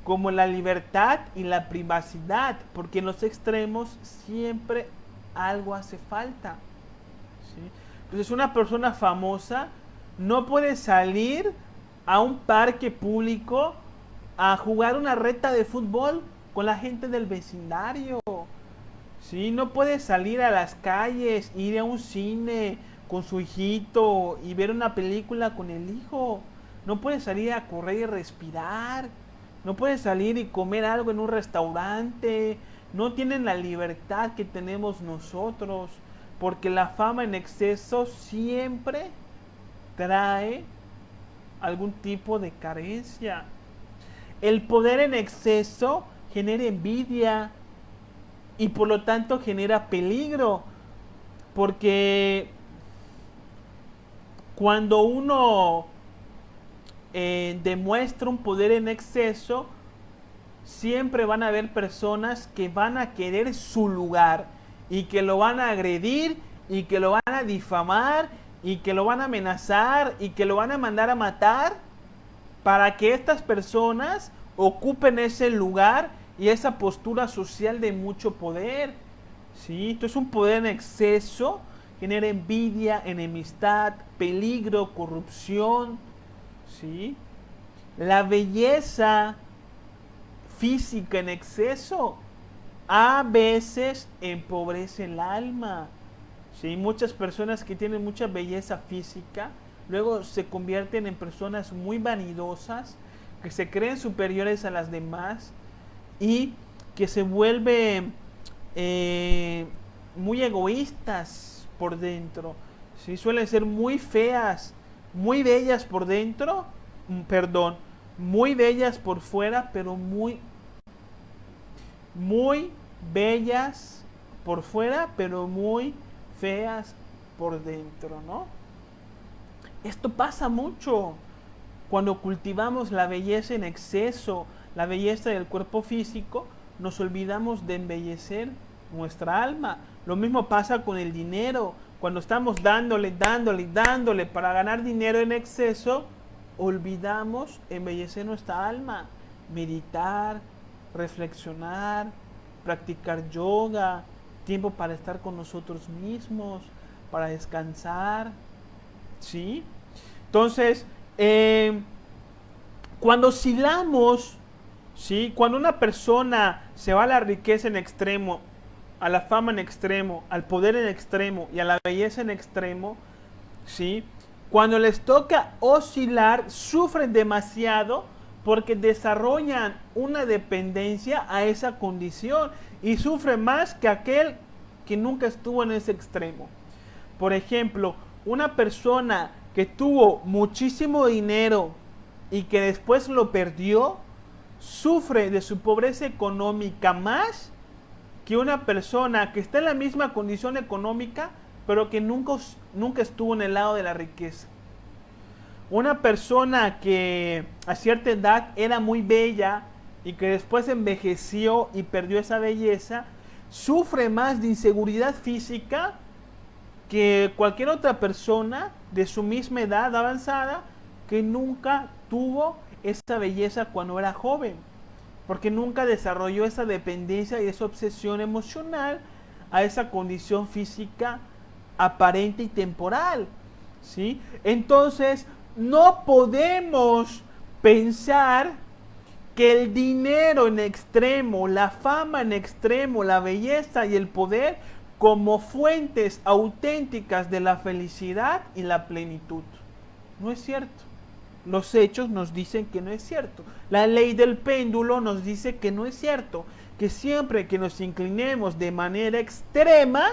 como la libertad y la privacidad, porque en los extremos siempre algo hace falta, ¿sí? Entonces una persona famosa no puede salir a un parque público a jugar una reta de fútbol con la gente del vecindario. Sí, no puede salir a las calles, ir a un cine con su hijito y ver una película con el hijo. No puede salir a correr y respirar. No puede salir y comer algo en un restaurante. No tienen la libertad que tenemos nosotros, porque la fama en exceso siempre trae algún tipo de carencia. El poder en exceso genera envidia y por lo tanto genera peligro, porque cuando uno demuestra un poder en exceso, siempre van a haber personas que van a querer su lugar y que lo van a agredir y que lo van a difamar y que lo van a amenazar y que lo van a mandar a matar para que estas personas ocupen ese lugar y esa postura social de mucho poder, ¿sí? Entonces un poder en exceso genera envidia, enemistad, peligro, corrupción, ¿sí? La belleza física en exceso a veces empobrece el alma, ¿sí? Muchas personas que tienen mucha belleza física luego se convierten en personas muy vanidosas, que se creen superiores a las demás y que se vuelven muy egoístas por dentro, ¿sí? Suelen ser muy feas, muy bellas por dentro, perdón, muy bellas por fuera, pero muy bellas por fuera, pero muy feas por dentro, ¿no? Esto pasa mucho cuando cultivamos la belleza en exceso, la belleza del cuerpo físico, nos olvidamos de embellecer nuestra alma. Lo mismo pasa con el dinero. Cuando estamos dándole para ganar dinero en exceso, olvidamos embellecer nuestra alma, meditar, reflexionar, practicar yoga, tiempo para estar con nosotros mismos, para descansar, ¿sí? Entonces, cuando oscilamos, ¿sí? Cuando una persona se va a la riqueza en extremo, a la fama en extremo, al poder en extremo y a la belleza en extremo, ¿sí? Cuando les toca oscilar, sufren demasiado porque desarrollan una dependencia a esa condición y sufren más que aquel que nunca estuvo en ese extremo. Por ejemplo, una persona que tuvo muchísimo dinero y que después lo perdió, sufre de su pobreza económica más que una persona que está en la misma condición económica, pero que nunca estuvo en el lado de la riqueza. Una persona que a cierta edad era muy bella y que después envejeció y perdió esa belleza, sufre más de inseguridad física que cualquier otra persona de su misma edad avanzada que nunca tuvo esa belleza cuando era joven, porque nunca desarrolló esa dependencia y esa obsesión emocional a esa condición física aparente y temporal, ¿sí? Entonces, no podemos pensar que el dinero en extremo, la fama en extremo, la belleza y el poder como fuentes auténticas de la felicidad y la plenitud. No es cierto. Los hechos nos dicen que no es cierto. La ley del péndulo nos dice que no es cierto. Que siempre que nos inclinemos de manera extrema,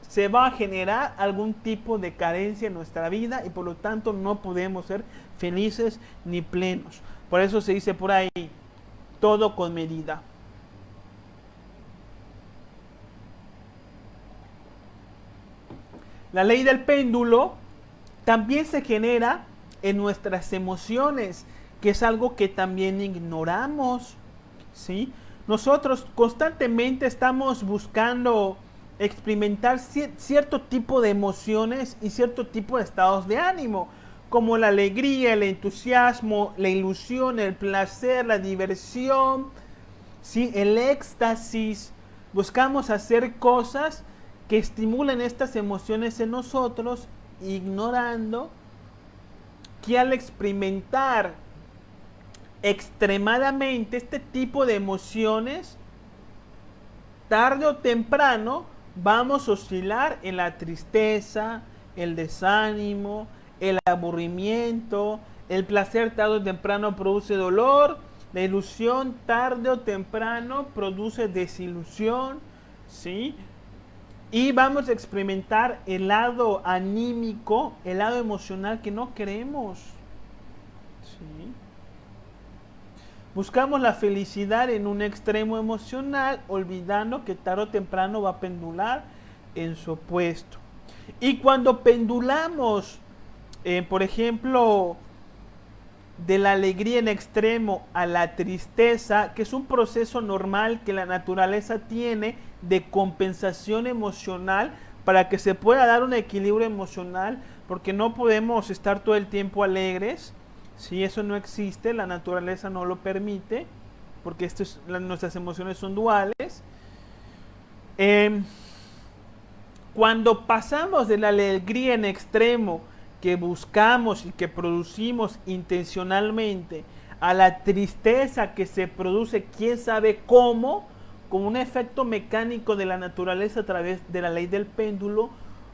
se va a generar algún tipo de carencia en nuestra vida y por lo tanto no podemos ser felices ni plenos. Por eso se dice por ahí, todo con medida. La ley del péndulo también se genera en nuestras emociones, que es algo que también ignoramos, ¿sí? Nosotros constantemente estamos buscando experimentar cierto tipo de emociones y cierto tipo de estados de ánimo, como la alegría, el entusiasmo, la ilusión, el placer, la diversión, ¿sí? El éxtasis. Buscamos hacer cosas que estimulen estas emociones en nosotros, ignorando que al experimentar extremadamente este tipo de emociones, tarde o temprano vamos a oscilar en la tristeza, el desánimo, el aburrimiento, el placer tarde o temprano produce dolor, la ilusión tarde o temprano produce desilusión, ¿sí? Y vamos a experimentar el lado anímico, el lado emocional que no queremos, ¿sí? Buscamos la felicidad en un extremo emocional, olvidando que tarde o temprano va a pendular en su opuesto. Y cuando pendulamos, por ejemplo, de la alegría en extremo a la tristeza, que es un proceso normal que la naturaleza tiene de compensación emocional para que se pueda dar un equilibrio emocional, porque no podemos estar todo el tiempo alegres. Si eso no existe, la naturaleza no lo permite, porque nuestras emociones son duales. Cuando pasamos de la alegría en extremo que buscamos y que producimos intencionalmente a la tristeza que se produce quién sabe cómo, como un efecto mecánico de la naturaleza a través de la ley del péndulo,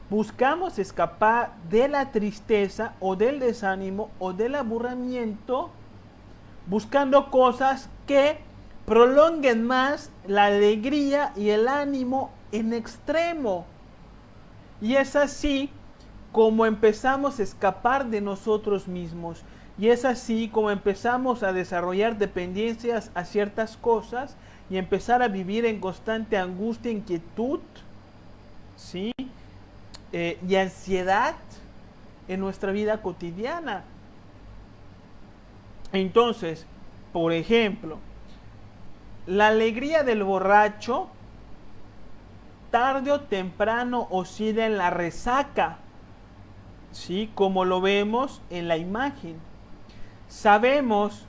buscamos escapar de la tristeza o del desánimo o del aburrimiento, buscando cosas que prolonguen más la alegría y el ánimo en extremo. Y es así como empezamos a escapar de nosotros mismos. Y es así como empezamos a desarrollar dependencias a ciertas cosas y empezar a vivir en constante angustia, inquietud, ¿sí? Y ansiedad en nuestra vida cotidiana. Entonces, por ejemplo, la alegría del borracho tarde o temprano oscila en la resaca, ¿sí? Como lo vemos en la imagen. Sabemos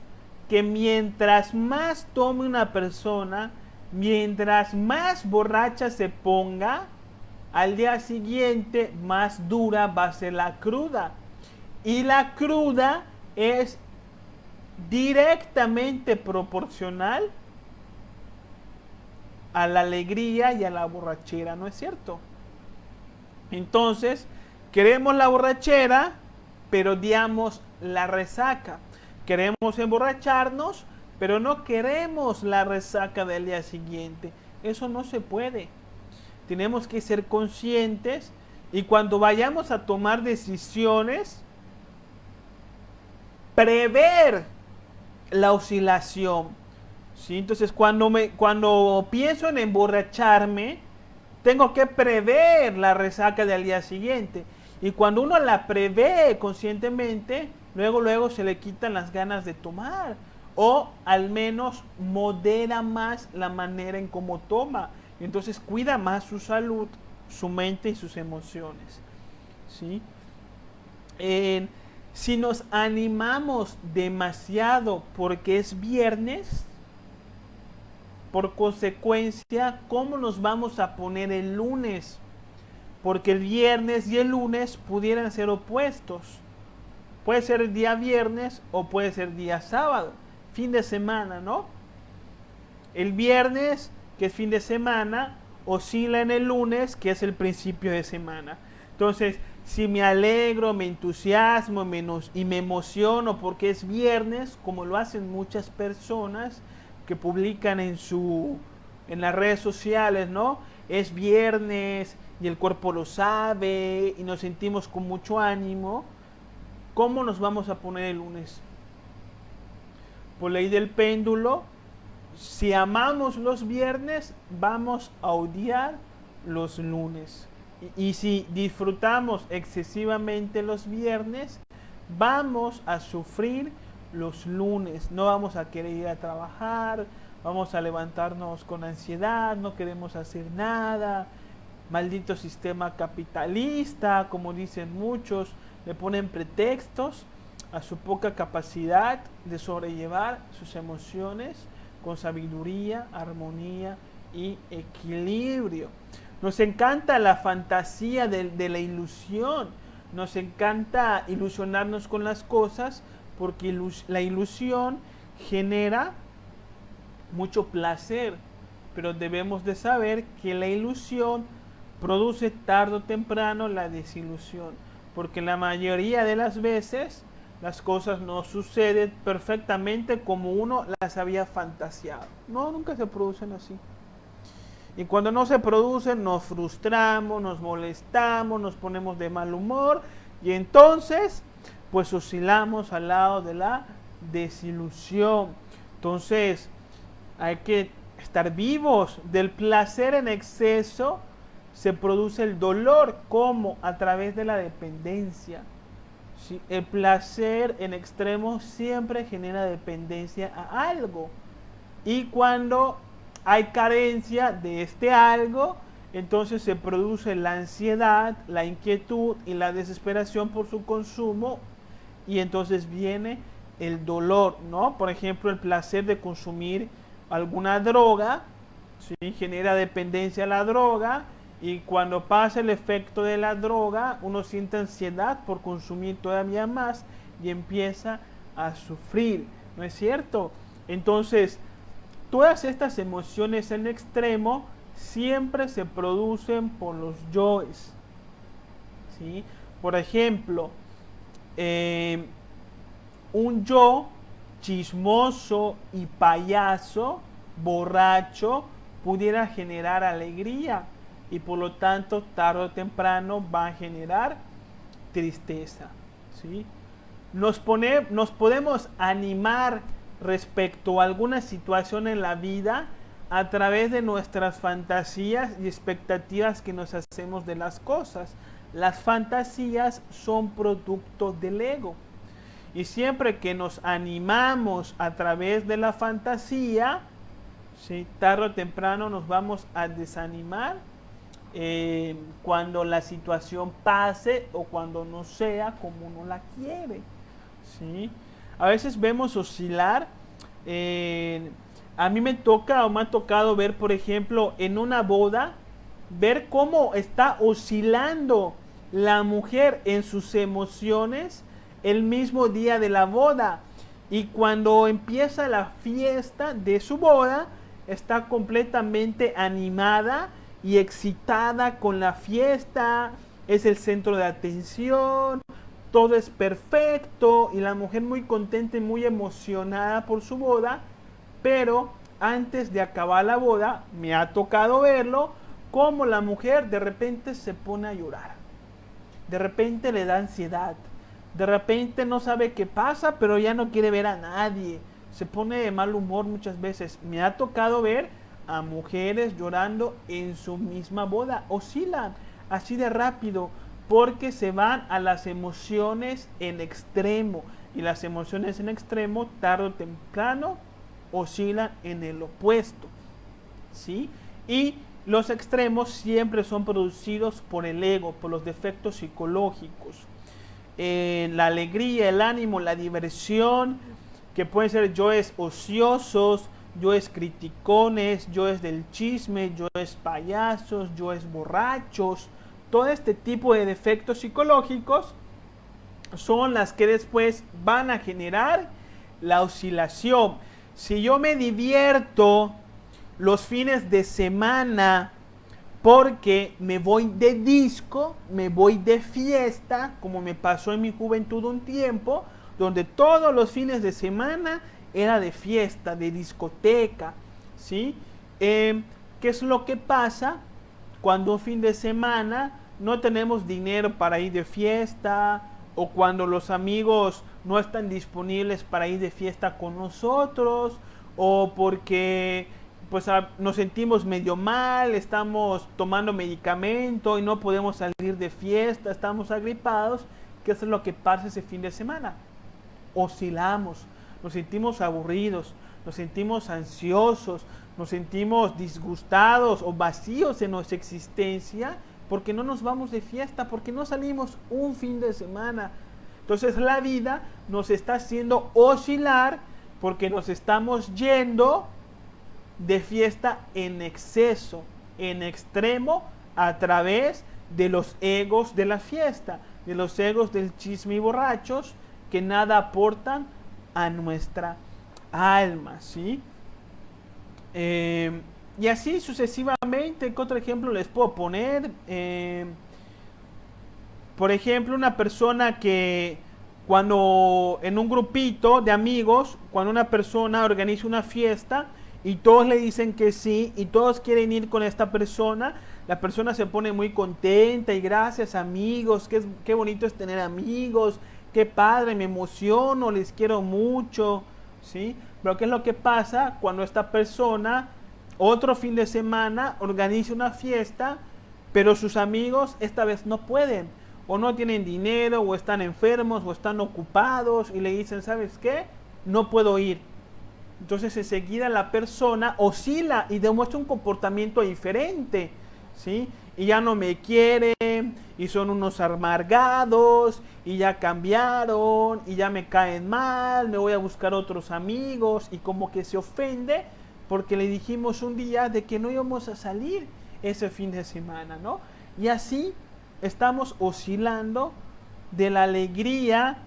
que mientras más tome una persona, mientras más borracha se ponga, al día siguiente más dura va a ser la cruda. Y la cruda es directamente proporcional a la alegría y a la borrachera, ¿no es cierto? Entonces, queremos la borrachera, pero odiamos la resaca. Queremos emborracharnos, pero no queremos la resaca del día siguiente. Eso no se puede. Tenemos que ser conscientes y cuando vayamos a tomar decisiones, prever la oscilación, ¿sí? Entonces, cuando pienso en emborracharme, tengo que prever la resaca del día siguiente. Y cuando uno la prevé conscientemente, luego se le quitan las ganas de tomar. O al menos modera más la manera en cómo toma. Entonces cuida más su salud, su mente y sus emociones, ¿sí? Si nos animamos demasiado porque es viernes, por consecuencia, ¿cómo nos vamos a poner el lunes? Porque el viernes y el lunes pudieran ser opuestos. Puede ser el día viernes o puede ser día sábado, fin de semana, ¿no? El viernes, que es fin de semana, oscila en el lunes, que es el principio de semana. Entonces, si me alegro, me entusiasmo y me emociono porque es viernes, como lo hacen muchas personas que publican en las redes sociales, ¿no? Es viernes y el cuerpo lo sabe y nos sentimos con mucho ánimo. ¿Cómo nos vamos a poner el lunes? Por ley del péndulo, si amamos los viernes, vamos a odiar los lunes. Y si disfrutamos excesivamente los viernes, vamos a sufrir los lunes. No vamos a querer ir a trabajar, vamos a levantarnos con ansiedad, no queremos hacer nada. Maldito sistema capitalista, como dicen muchos, le ponen pretextos a su poca capacidad de sobrellevar sus emociones con sabiduría, armonía y equilibrio. Nos encanta la fantasía de la ilusión, nos encanta ilusionarnos con las cosas porque la ilusión genera mucho placer, pero debemos de saber que la ilusión produce tarde o temprano la desilusión, porque la mayoría de las veces las cosas no suceden perfectamente como uno las había fantaseado. No, nunca se producen así. Y cuando no se producen, nos frustramos, nos molestamos, nos ponemos de mal humor y entonces, pues oscilamos al lado de la desilusión. Entonces, hay que estar vivos. Del placer en exceso se produce el dolor, como a través de la dependencia. ¿Sí? El placer en extremo siempre genera dependencia a algo. Y cuando hay carencia de este algo, entonces se produce la ansiedad, la inquietud y la desesperación por su consumo. Y entonces viene el dolor, ¿no? Por ejemplo, el placer de consumir alguna droga, ¿sí? Genera dependencia a la droga. Y cuando pasa el efecto de la droga, uno siente ansiedad por consumir todavía más y empieza a sufrir, ¿no es cierto? Entonces, todas estas emociones en extremo siempre se producen por los yoes, ¿sí? Por ejemplo, un yo chismoso y payaso, borracho, pudiera generar alegría y por lo tanto tarde o temprano va a generar tristeza, ¿sí? Nos podemos animar respecto a alguna situación en la vida a través de nuestras fantasías y expectativas que nos hacemos de las cosas. Las fantasías son producto del ego. Y siempre que nos animamos a través de la fantasía, ¿sí? Tarde o temprano nos vamos a desanimar cuando la situación pase o cuando no sea como uno la quiere, ¿sí? A veces vemos oscilar. A mí me ha tocado ver, por ejemplo, en una boda, ver cómo está oscilando la mujer en sus emociones el mismo día de la boda. Y cuando empieza la fiesta de su boda, está completamente animada y excitada con la fiesta, es el centro de atención, todo es perfecto y la mujer muy contenta y muy emocionada por su boda, pero antes de acabar la boda, me ha tocado verlo, como la mujer de repente se pone a llorar, de repente le da ansiedad, de repente no sabe qué pasa, pero ya no quiere ver a nadie, se pone de mal humor muchas veces. Me ha tocado ver a mujeres llorando en su misma boda, oscilan así de rápido porque se van a las emociones en extremo y las emociones en extremo tarde o temprano oscilan en el opuesto, ¿sí? Y los extremos siempre son producidos por el ego, por los defectos psicológicos. La alegría, el ánimo, la diversión, que pueden ser yoes ociosos, yoes criticones, yoes del chisme, yoes payasos, yoes borrachos. Todo este tipo de defectos psicológicos son las que después van a generar la oscilación. Si yo me divierto los fines de semana porque me voy de disco, me voy de fiesta, como me pasó en mi juventud un tiempo, donde todos los fines de semana era de fiesta, de discoteca, ¿sí? ¿Qué es lo que pasa cuando un fin de semana no tenemos dinero para ir de fiesta, o cuando los amigos no están disponibles para ir de fiesta con nosotros, o porque pues nos sentimos medio mal, estamos tomando medicamento y no podemos salir de fiesta, estamos agripados? ¿Qué es lo que pasa ese fin de semana? Oscilamos, nos sentimos aburridos, nos sentimos ansiosos, nos sentimos disgustados o vacíos en nuestra existencia, porque no nos vamos de fiesta, porque no salimos un fin de semana. Entonces la vida nos está haciendo oscilar, porque nos estamos yendo de fiesta en exceso, en extremo, a través de los egos de la fiesta, de los egos del chisme y borrachos, que nada aportan a nuestra alma, ¿sí? Y así sucesivamente. ¿Qué otro ejemplo les puedo poner? Por ejemplo, una persona que cuando en un grupito de amigos, cuando una persona organiza una fiesta y todos le dicen que sí y todos quieren ir con esta persona, la persona se pone muy contenta y gracias amigos, qué bonito es tener amigos, qué padre, me emociono, les quiero mucho, ¿sí? Pero ¿qué es lo que pasa cuando esta persona otro fin de semana organiza una fiesta, pero sus amigos esta vez no pueden, o no tienen dinero, o están enfermos, o están ocupados, y le dicen, ¿sabes qué? No puedo ir. Entonces enseguida la persona oscila y demuestra un comportamiento diferente, ¿sí? Y ya no me quieren, y son unos amargados, y ya cambiaron, y ya me caen mal, me voy a buscar otros amigos, y como que se ofende porque le dijimos un día de que no íbamos a salir ese fin de semana, ¿no? Y así estamos oscilando de la alegría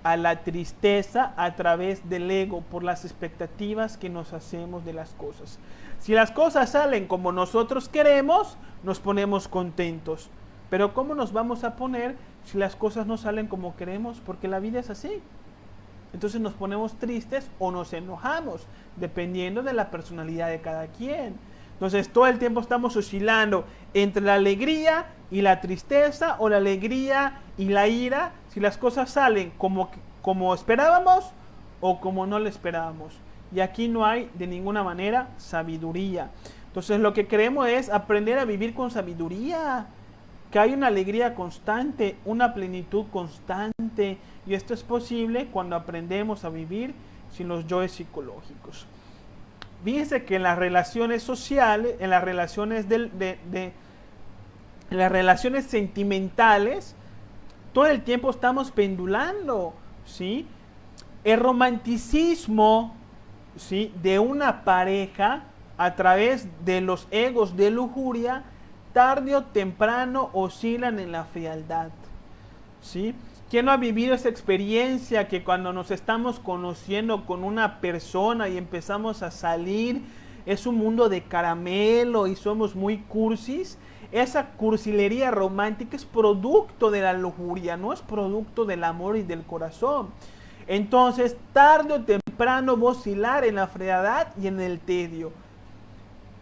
a la tristeza a través del ego, por las expectativas que nos hacemos de las cosas. Si las cosas salen como nosotros queremos, nos ponemos contentos. Pero ¿cómo nos vamos a poner si las cosas no salen como queremos? Porque la vida es así. Entonces nos ponemos tristes o nos enojamos, dependiendo de la personalidad de cada quien. Entonces todo el tiempo estamos oscilando entre la alegría y la tristeza, o la alegría y la ira, si las cosas salen como esperábamos o como no lo esperábamos. Y aquí no hay de ninguna manera sabiduría. Entonces lo que queremos es aprender a vivir con sabiduría, que hay una alegría constante, una plenitud constante, y esto es posible cuando aprendemos a vivir sin los yoes psicológicos. Fíjense que en las relaciones sociales, en las relaciones en las relaciones sentimentales, todo el tiempo estamos pendulando, ¿sí? El romanticismo, ¿sí?, de una pareja a través de los egos de lujuria, tarde o temprano oscilan en la frialdad, ¿sí? ¿Quién no ha vivido esa experiencia que cuando nos estamos conociendo con una persona y empezamos a salir, es un mundo de caramelo y somos muy cursis? Esa cursilería romántica es producto de la lujuria, no es producto del amor y del corazón. Entonces, tarde o temprano va a oscilar en la frialdad y en el tedio.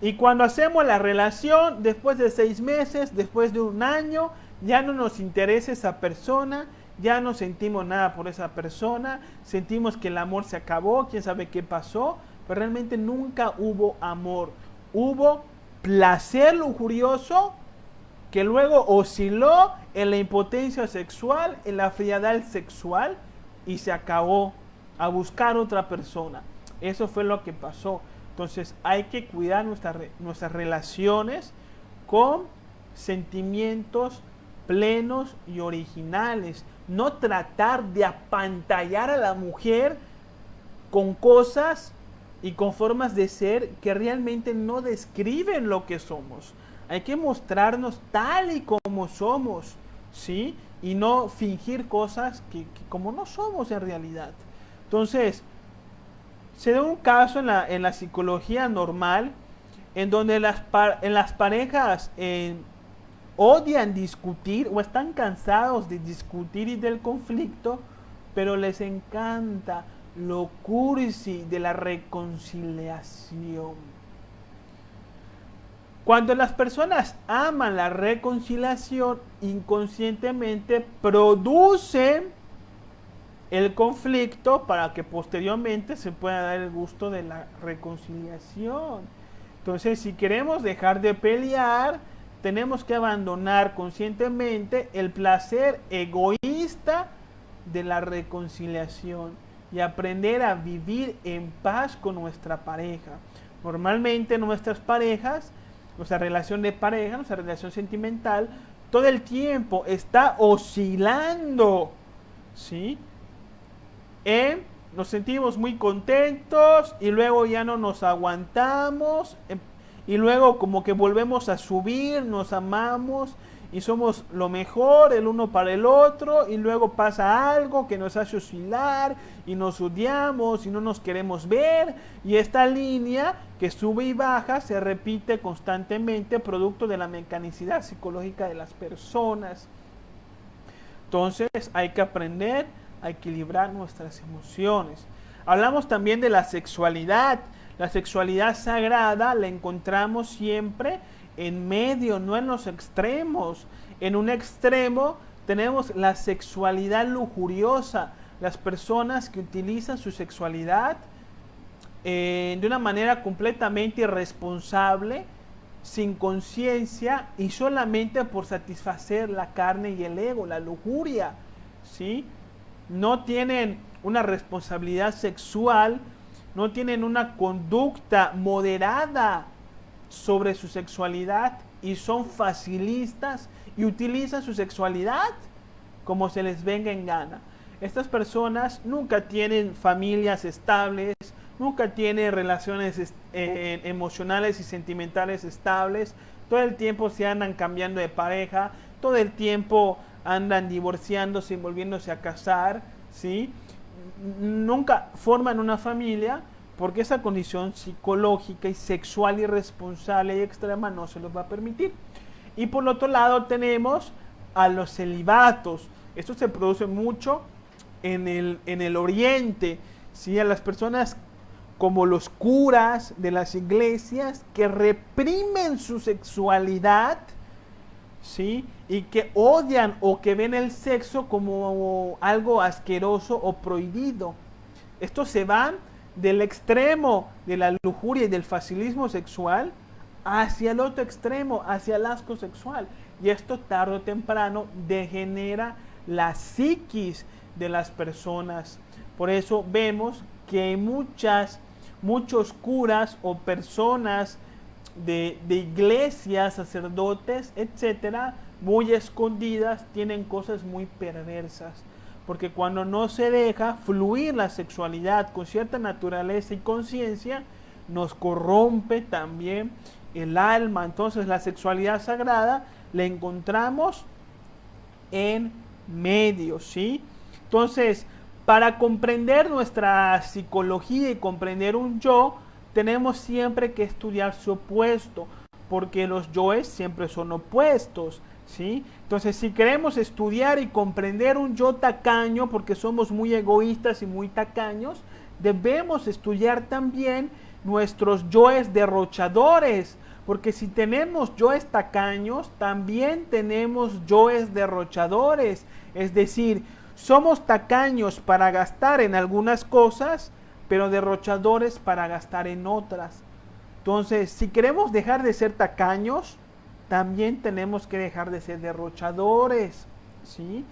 Y cuando hacemos la relación, después de 6 meses, después de un año, ya no nos interesa esa persona, ya no sentimos nada por esa persona, sentimos que el amor se acabó, quién sabe qué pasó, pero realmente nunca hubo amor. Hubo placer lujurioso que luego osciló en la impotencia sexual, en la frialdad sexual, y se acabó a buscar otra persona. Eso fue lo que pasó. Entonces hay que cuidar nuestras relaciones con sentimientos plenos y originales. No tratar de apantallar a la mujer con cosas y con formas de ser que realmente no describen lo que somos. Hay que mostrarnos tal y como somos, ¿sí? Y no fingir cosas que como no somos en realidad. Entonces, se da un caso en la psicología normal en donde en las parejas odian discutir o están cansados de discutir y del conflicto, pero les encanta lo cursi de la reconciliación. Cuando las personas aman la reconciliación, inconscientemente producen el conflicto para que posteriormente se pueda dar el gusto de la reconciliación. Entonces, si queremos dejar de pelear, tenemos que abandonar conscientemente el placer egoísta de la reconciliación y aprender a vivir en paz con nuestra pareja. Normalmente nuestras parejas, nuestra relación de pareja, nuestra relación sentimental, todo el tiempo está oscilando, ¿sí? Nos sentimos muy contentos y luego ya no nos aguantamos y luego como que volvemos a subir, nos amamos y somos lo mejor el uno para el otro y luego pasa algo que nos hace oscilar y nos odiamos y no nos queremos ver y esta línea que sube y baja se repite constantemente producto de la mecanicidad psicológica de las personas. Entonces hay que aprender a equilibrar nuestras emociones. Hablamos también de la sexualidad. La sexualidad sagrada la encontramos siempre en medio, no en los extremos. En un extremo tenemos la sexualidad lujuriosa, las personas que utilizan su sexualidad de una manera completamente irresponsable, sin conciencia y solamente por satisfacer la carne y el ego, la lujuria, ¿sí? No tienen una responsabilidad sexual, no tienen una conducta moderada sobre su sexualidad y son facilistas y utilizan su sexualidad como se les venga en gana. Estas personas nunca tienen familias estables, nunca tienen relaciones emocionales y sentimentales estables, todo el tiempo se andan cambiando de pareja, todo el tiempo andan divorciándose y volviéndose a casar, ¿sí? Nunca forman una familia porque esa condición psicológica y sexual irresponsable y extrema no se los va a permitir. Y por el otro lado tenemos a los celibatos. Esto se produce mucho en el oriente, ¿sí? A las personas como los curas de las iglesias que reprimen su sexualidad, ¿sí? Y que odian o que ven el sexo como algo asqueroso o prohibido. Estos se van del extremo de la lujuria y del facilismo sexual hacia el otro extremo, hacia el asco sexual. Y esto tarde o temprano degenera la psiquis de las personas. Por eso vemos que hay muchos curas o personas de iglesias, sacerdotes, etcétera, muy escondidas, tienen cosas muy perversas. Porque cuando no se deja fluir la sexualidad con cierta naturaleza y conciencia, nos corrompe también el alma. Entonces la sexualidad sagrada la encontramos en medio, ¿sí? Entonces, para comprender nuestra psicología y comprender un yo, tenemos siempre que estudiar su opuesto, porque los yoes siempre son opuestos, ¿sí? Entonces, si queremos estudiar y comprender un yo tacaño, porque somos muy egoístas y muy tacaños, debemos estudiar también nuestros yoes derrochadores, porque si tenemos yoes tacaños, también tenemos yoes derrochadores, es decir, somos tacaños para gastar en algunas cosas, pero derrochadores para gastar en otras. Entonces, si queremos dejar de ser tacaños, también tenemos que dejar de ser derrochadores, ¿sí?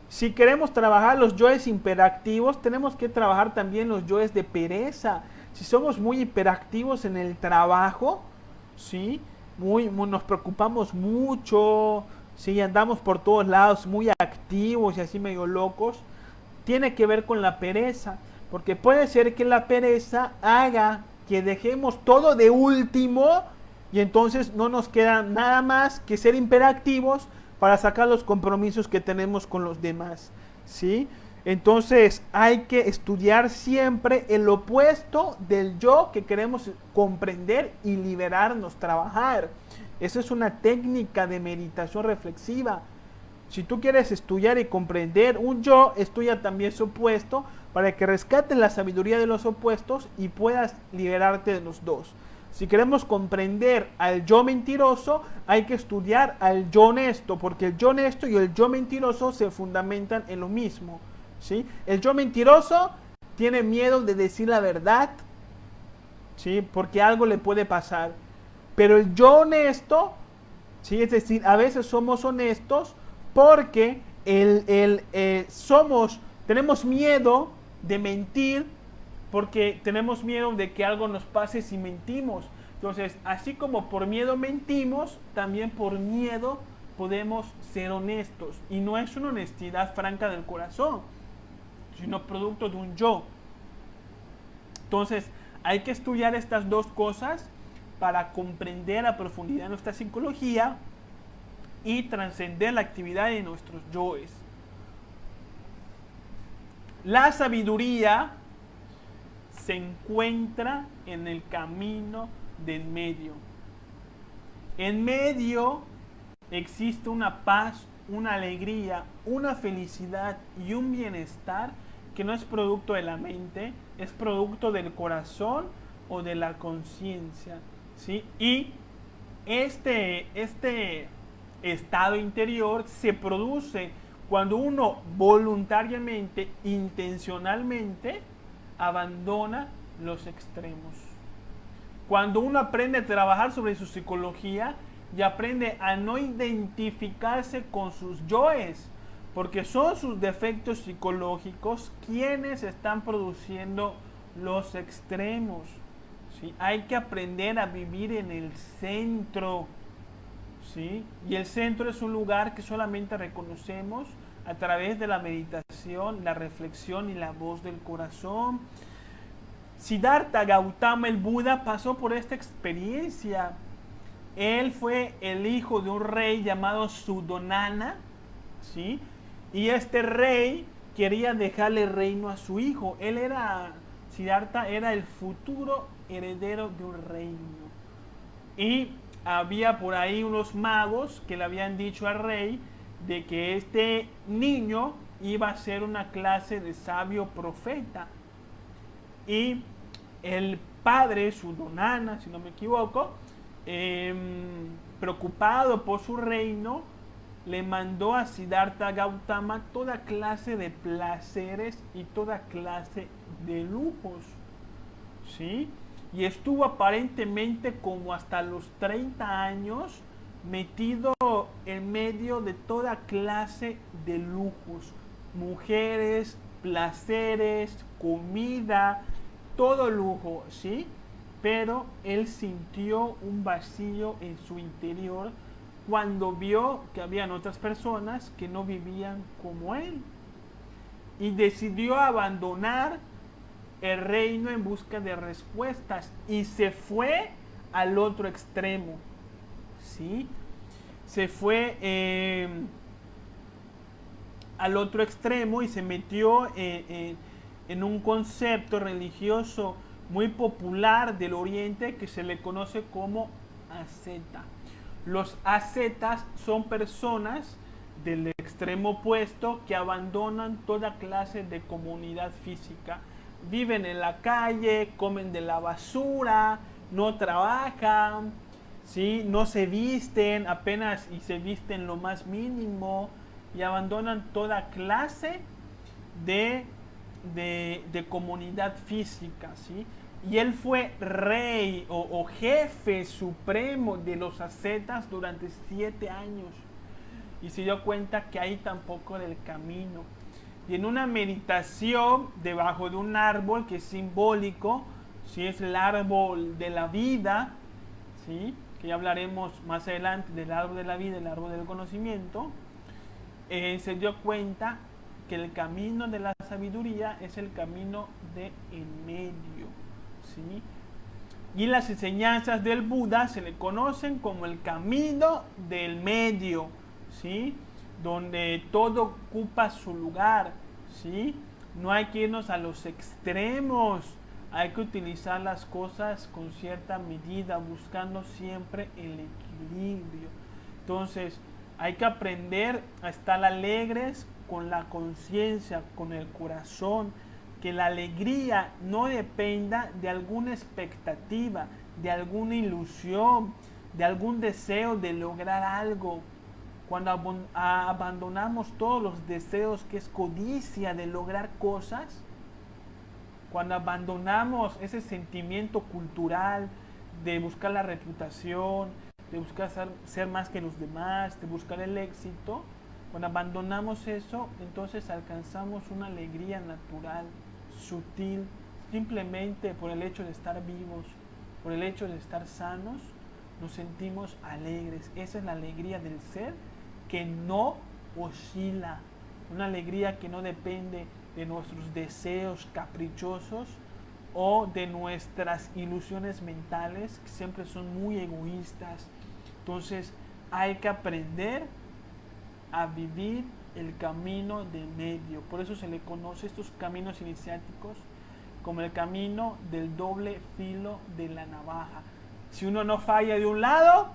Si queremos trabajar los yoes hiperactivos, tenemos que trabajar también los yoes de pereza. si somos muy hiperactivos en el trabajo, ¿sí? Nos preocupamos mucho, ¿sí? Andamos por todos lados muy activos y así medio locos, tiene que ver con la pereza, porque puede ser que la pereza haga que dejemos todo de último y entonces no nos queda nada más que ser hiperactivos para sacar los compromisos que tenemos con los demás, ¿sí? Entonces hay que estudiar siempre el opuesto del yo que queremos comprender y liberarnos, trabajar. Esa es una técnica de meditación reflexiva. Si tú quieres estudiar y comprender un yo, estudia también su opuesto para que rescates la sabiduría de los opuestos y puedas liberarte de los dos. Si queremos comprender al yo mentiroso, hay que estudiar al yo honesto, porque el yo honesto y el yo mentiroso se fundamentan en lo mismo, ¿sí? El yo mentiroso tiene miedo de decir la verdad, ¿sí? Porque algo le puede pasar. Pero el yo honesto, ¿sí? Es decir, a veces somos honestos porque tenemos miedo de mentir, porque tenemos miedo de que algo nos pase si mentimos. Entonces, así como por miedo mentimos, también por miedo podemos ser honestos. Y no es una honestidad franca del corazón, sino producto de un yo. Entonces, hay que estudiar estas dos cosas para comprender a profundidad nuestra psicología y trascender la actividad de nuestros yoes. La sabiduría se encuentra en el camino del medio. En medio existe una paz, una alegría, una felicidad y un bienestar que no es producto de la mente, es producto del corazón o de la conciencia, ¿sí? Y este estado interior se produce cuando uno voluntariamente, intencionalmente, abandona los extremos. Cuando uno aprende a trabajar sobre su psicología y aprende a no identificarse con sus yoes, porque son sus defectos psicológicos quienes están produciendo los extremos, ¿sí? Hay que aprender a vivir en el centro, ¿sí? Y el centro es un lugar que solamente reconocemos a través de la meditación, la reflexión y la voz del corazón. Siddhartha Gautama, el Buda, pasó por esta experiencia. Él fue el hijo de un rey llamado Suddhodana, ¿sí? Y este rey quería dejarle el reino a su hijo. Siddhartha era el futuro heredero de un reino. Y había por ahí unos magos que le habían dicho al rey de que este niño iba a ser una clase de sabio profeta. Y el padre, Suddhodana, si no me equivoco, preocupado por su reino, le mandó a Siddhartha Gautama toda clase de placeres y toda clase de lujos, ¿sí? Y estuvo aparentemente como hasta los 30 años metido en medio de toda clase de lujos, mujeres, placeres, comida, todo lujo, ¿sí? Pero él sintió un vacío en su interior cuando vio que habían otras personas que no vivían como él. Y decidió abandonar el reino en busca de respuestas y se fue al otro extremo, ¿sí? Se fue al otro extremo y se metió en un concepto religioso muy popular del Oriente que se le conoce como asceta. Los ascetas son personas del extremo opuesto que abandonan toda clase de comunidad física. Viven en la calle, comen de la basura, no trabajan, ¿sí? No se visten apenas y se visten lo más mínimo y abandonan toda clase de comunidad física, ¿sí? Y él fue rey o jefe supremo de los ascetas durante 7 años. Y se dio cuenta que ahí tampoco era el camino. Y en una meditación debajo de un árbol que es simbólico, si es el árbol de la vida, ¿sí? Que ya hablaremos más adelante del árbol de la vida, el árbol del conocimiento, se dio cuenta que el camino de la sabiduría es el camino de en medio, ¿sí? Y las enseñanzas del Buda se le conocen como el camino del medio, ¿sí? Donde todo ocupa su lugar, ¿sí? No hay que irnos a los extremos, hay que utilizar las cosas con cierta medida, buscando siempre el equilibrio. Entonces, hay que aprender a estar alegres con la conciencia, con el corazón, que la alegría no dependa de alguna expectativa, de alguna ilusión, de algún deseo de lograr algo. Cuando abandonamos todos los deseos, que es codicia de lograr cosas, cuando abandonamos ese sentimiento cultural de buscar la reputación, de buscar ser más que los demás, de buscar el éxito, cuando abandonamos eso, entonces alcanzamos una alegría natural, sutil, simplemente por el hecho de estar vivos, por el hecho de estar sanos, nos sentimos alegres. Esa es la alegría del ser que no oscila, una alegría que no depende de nuestros deseos caprichosos o de nuestras ilusiones mentales, que siempre son muy egoístas. Entonces hay que aprender a vivir el camino de medio. Por eso se le conoce estos caminos iniciáticos como el camino del doble filo de la navaja. Si uno no falla de un lado,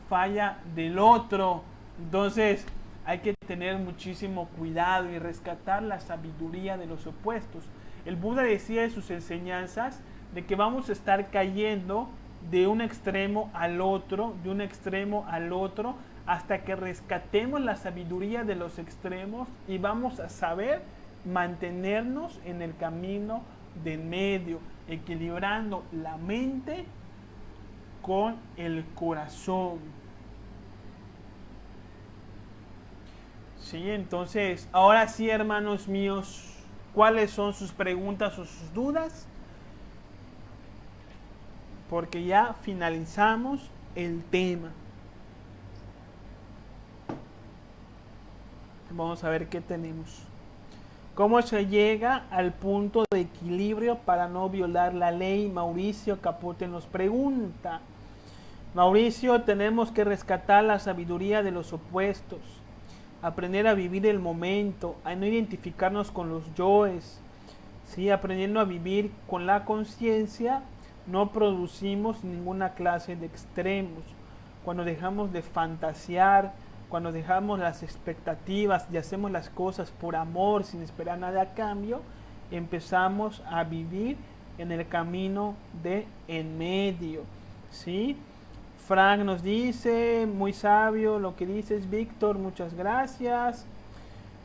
falla del otro. Entonces hay que tener muchísimo cuidado y rescatar la sabiduría de los opuestos. El Buda decía en sus enseñanzas de que vamos a estar cayendo de un extremo al otro, de un extremo al otro, hasta que rescatemos la sabiduría de los extremos y vamos a saber mantenernos en el camino de medio, equilibrando la mente con el corazón. Sí, entonces, ahora sí, hermanos míos, ¿cuáles son sus preguntas o sus dudas? Porque ya finalizamos el tema. Vamos a ver qué tenemos. ¿Cómo se llega al punto de equilibrio para no violar la ley? Mauricio Capote nos pregunta. Mauricio, tenemos que rescatar la sabiduría de los opuestos, aprender a vivir el momento, a no identificarnos con los yoes, ¿sí? Aprendiendo a vivir con la conciencia, no producimos ninguna clase de extremos. Cuando dejamos de fantasear, cuando dejamos las expectativas y hacemos las cosas por amor, sin esperar nada a cambio, empezamos a vivir en el camino de en medio, ¿sí? Frank nos dice, muy sabio lo que dices, Víctor, muchas gracias.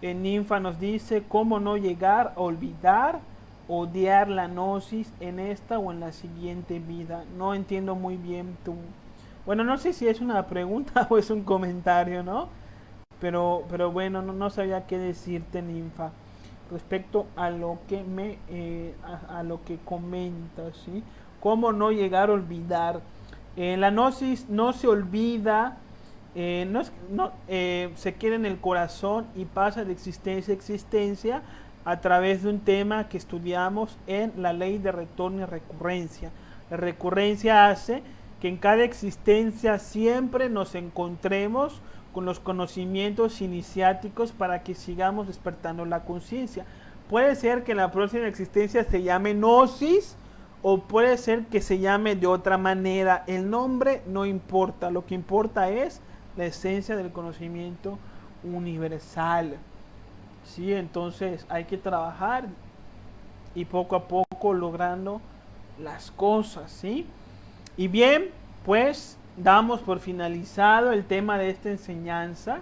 Ninfa nos dice, ¿cómo no llegar a olvidar, odiar la gnosis en esta o en la siguiente vida? No entiendo muy bien tu... Bueno, no sé si es una pregunta o es un comentario, ¿no? Pero bueno, no sabía qué decirte, Ninfa, respecto a lo que a lo que comentas, ¿sí? ¿Cómo no llegar a olvidar? La gnosis no se olvida, se queda en el corazón y pasa de existencia a existencia a través de un tema que estudiamos en la ley de retorno y recurrencia. La recurrencia hace que en cada existencia siempre nos encontremos con los conocimientos iniciáticos para que sigamos despertando la conciencia. Puede ser que en la próxima existencia se llame gnosis o puede ser que se llame de otra manera. El nombre no importa, lo que importa es la esencia del conocimiento universal. ¿Sí? Entonces hay que trabajar y poco a poco logrando las cosas, ¿sí? Y bien, pues damos por finalizado el tema de esta enseñanza.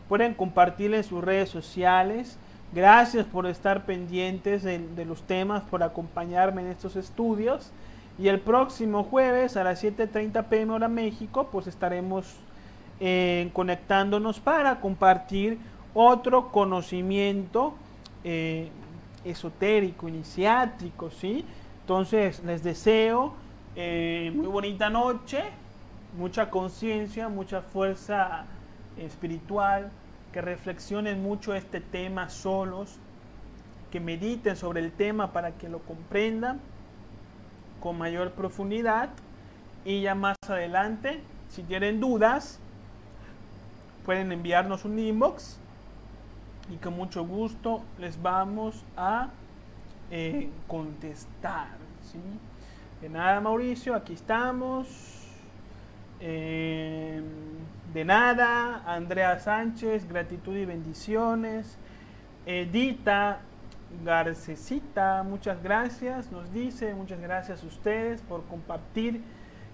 Pueden compartirla en sus redes sociales. Gracias por estar pendientes de los temas, por acompañarme en estos estudios. Y el próximo jueves a las 7:30 p.m. hora México, pues estaremos conectándonos para compartir otro conocimiento esotérico, iniciático, ¿sí? Entonces les deseo muy bonita noche, mucha conciencia, mucha fuerza espiritual, que reflexionen mucho este tema solos, que mediten sobre el tema para que lo comprendan con mayor profundidad, y ya más adelante, si tienen dudas, pueden enviarnos un inbox y con mucho gusto les vamos a contestar, ¿sí? De nada, Mauricio, aquí estamos. De nada, Andrea Sánchez, gratitud y bendiciones. Edita Garcecita, muchas gracias, nos dice, muchas gracias a ustedes por compartir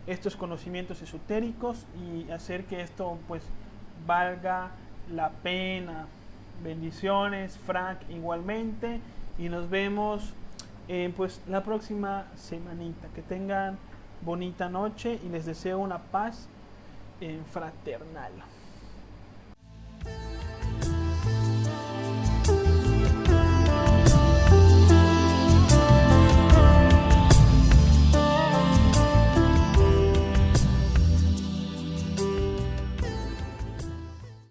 estos conocimientos esotéricos y hacer que esto pues valga la pena. Bendiciones, Frank, igualmente, y nos vemos pues la próxima semanita. Que tengan bonita noche y les deseo una paz fraternal.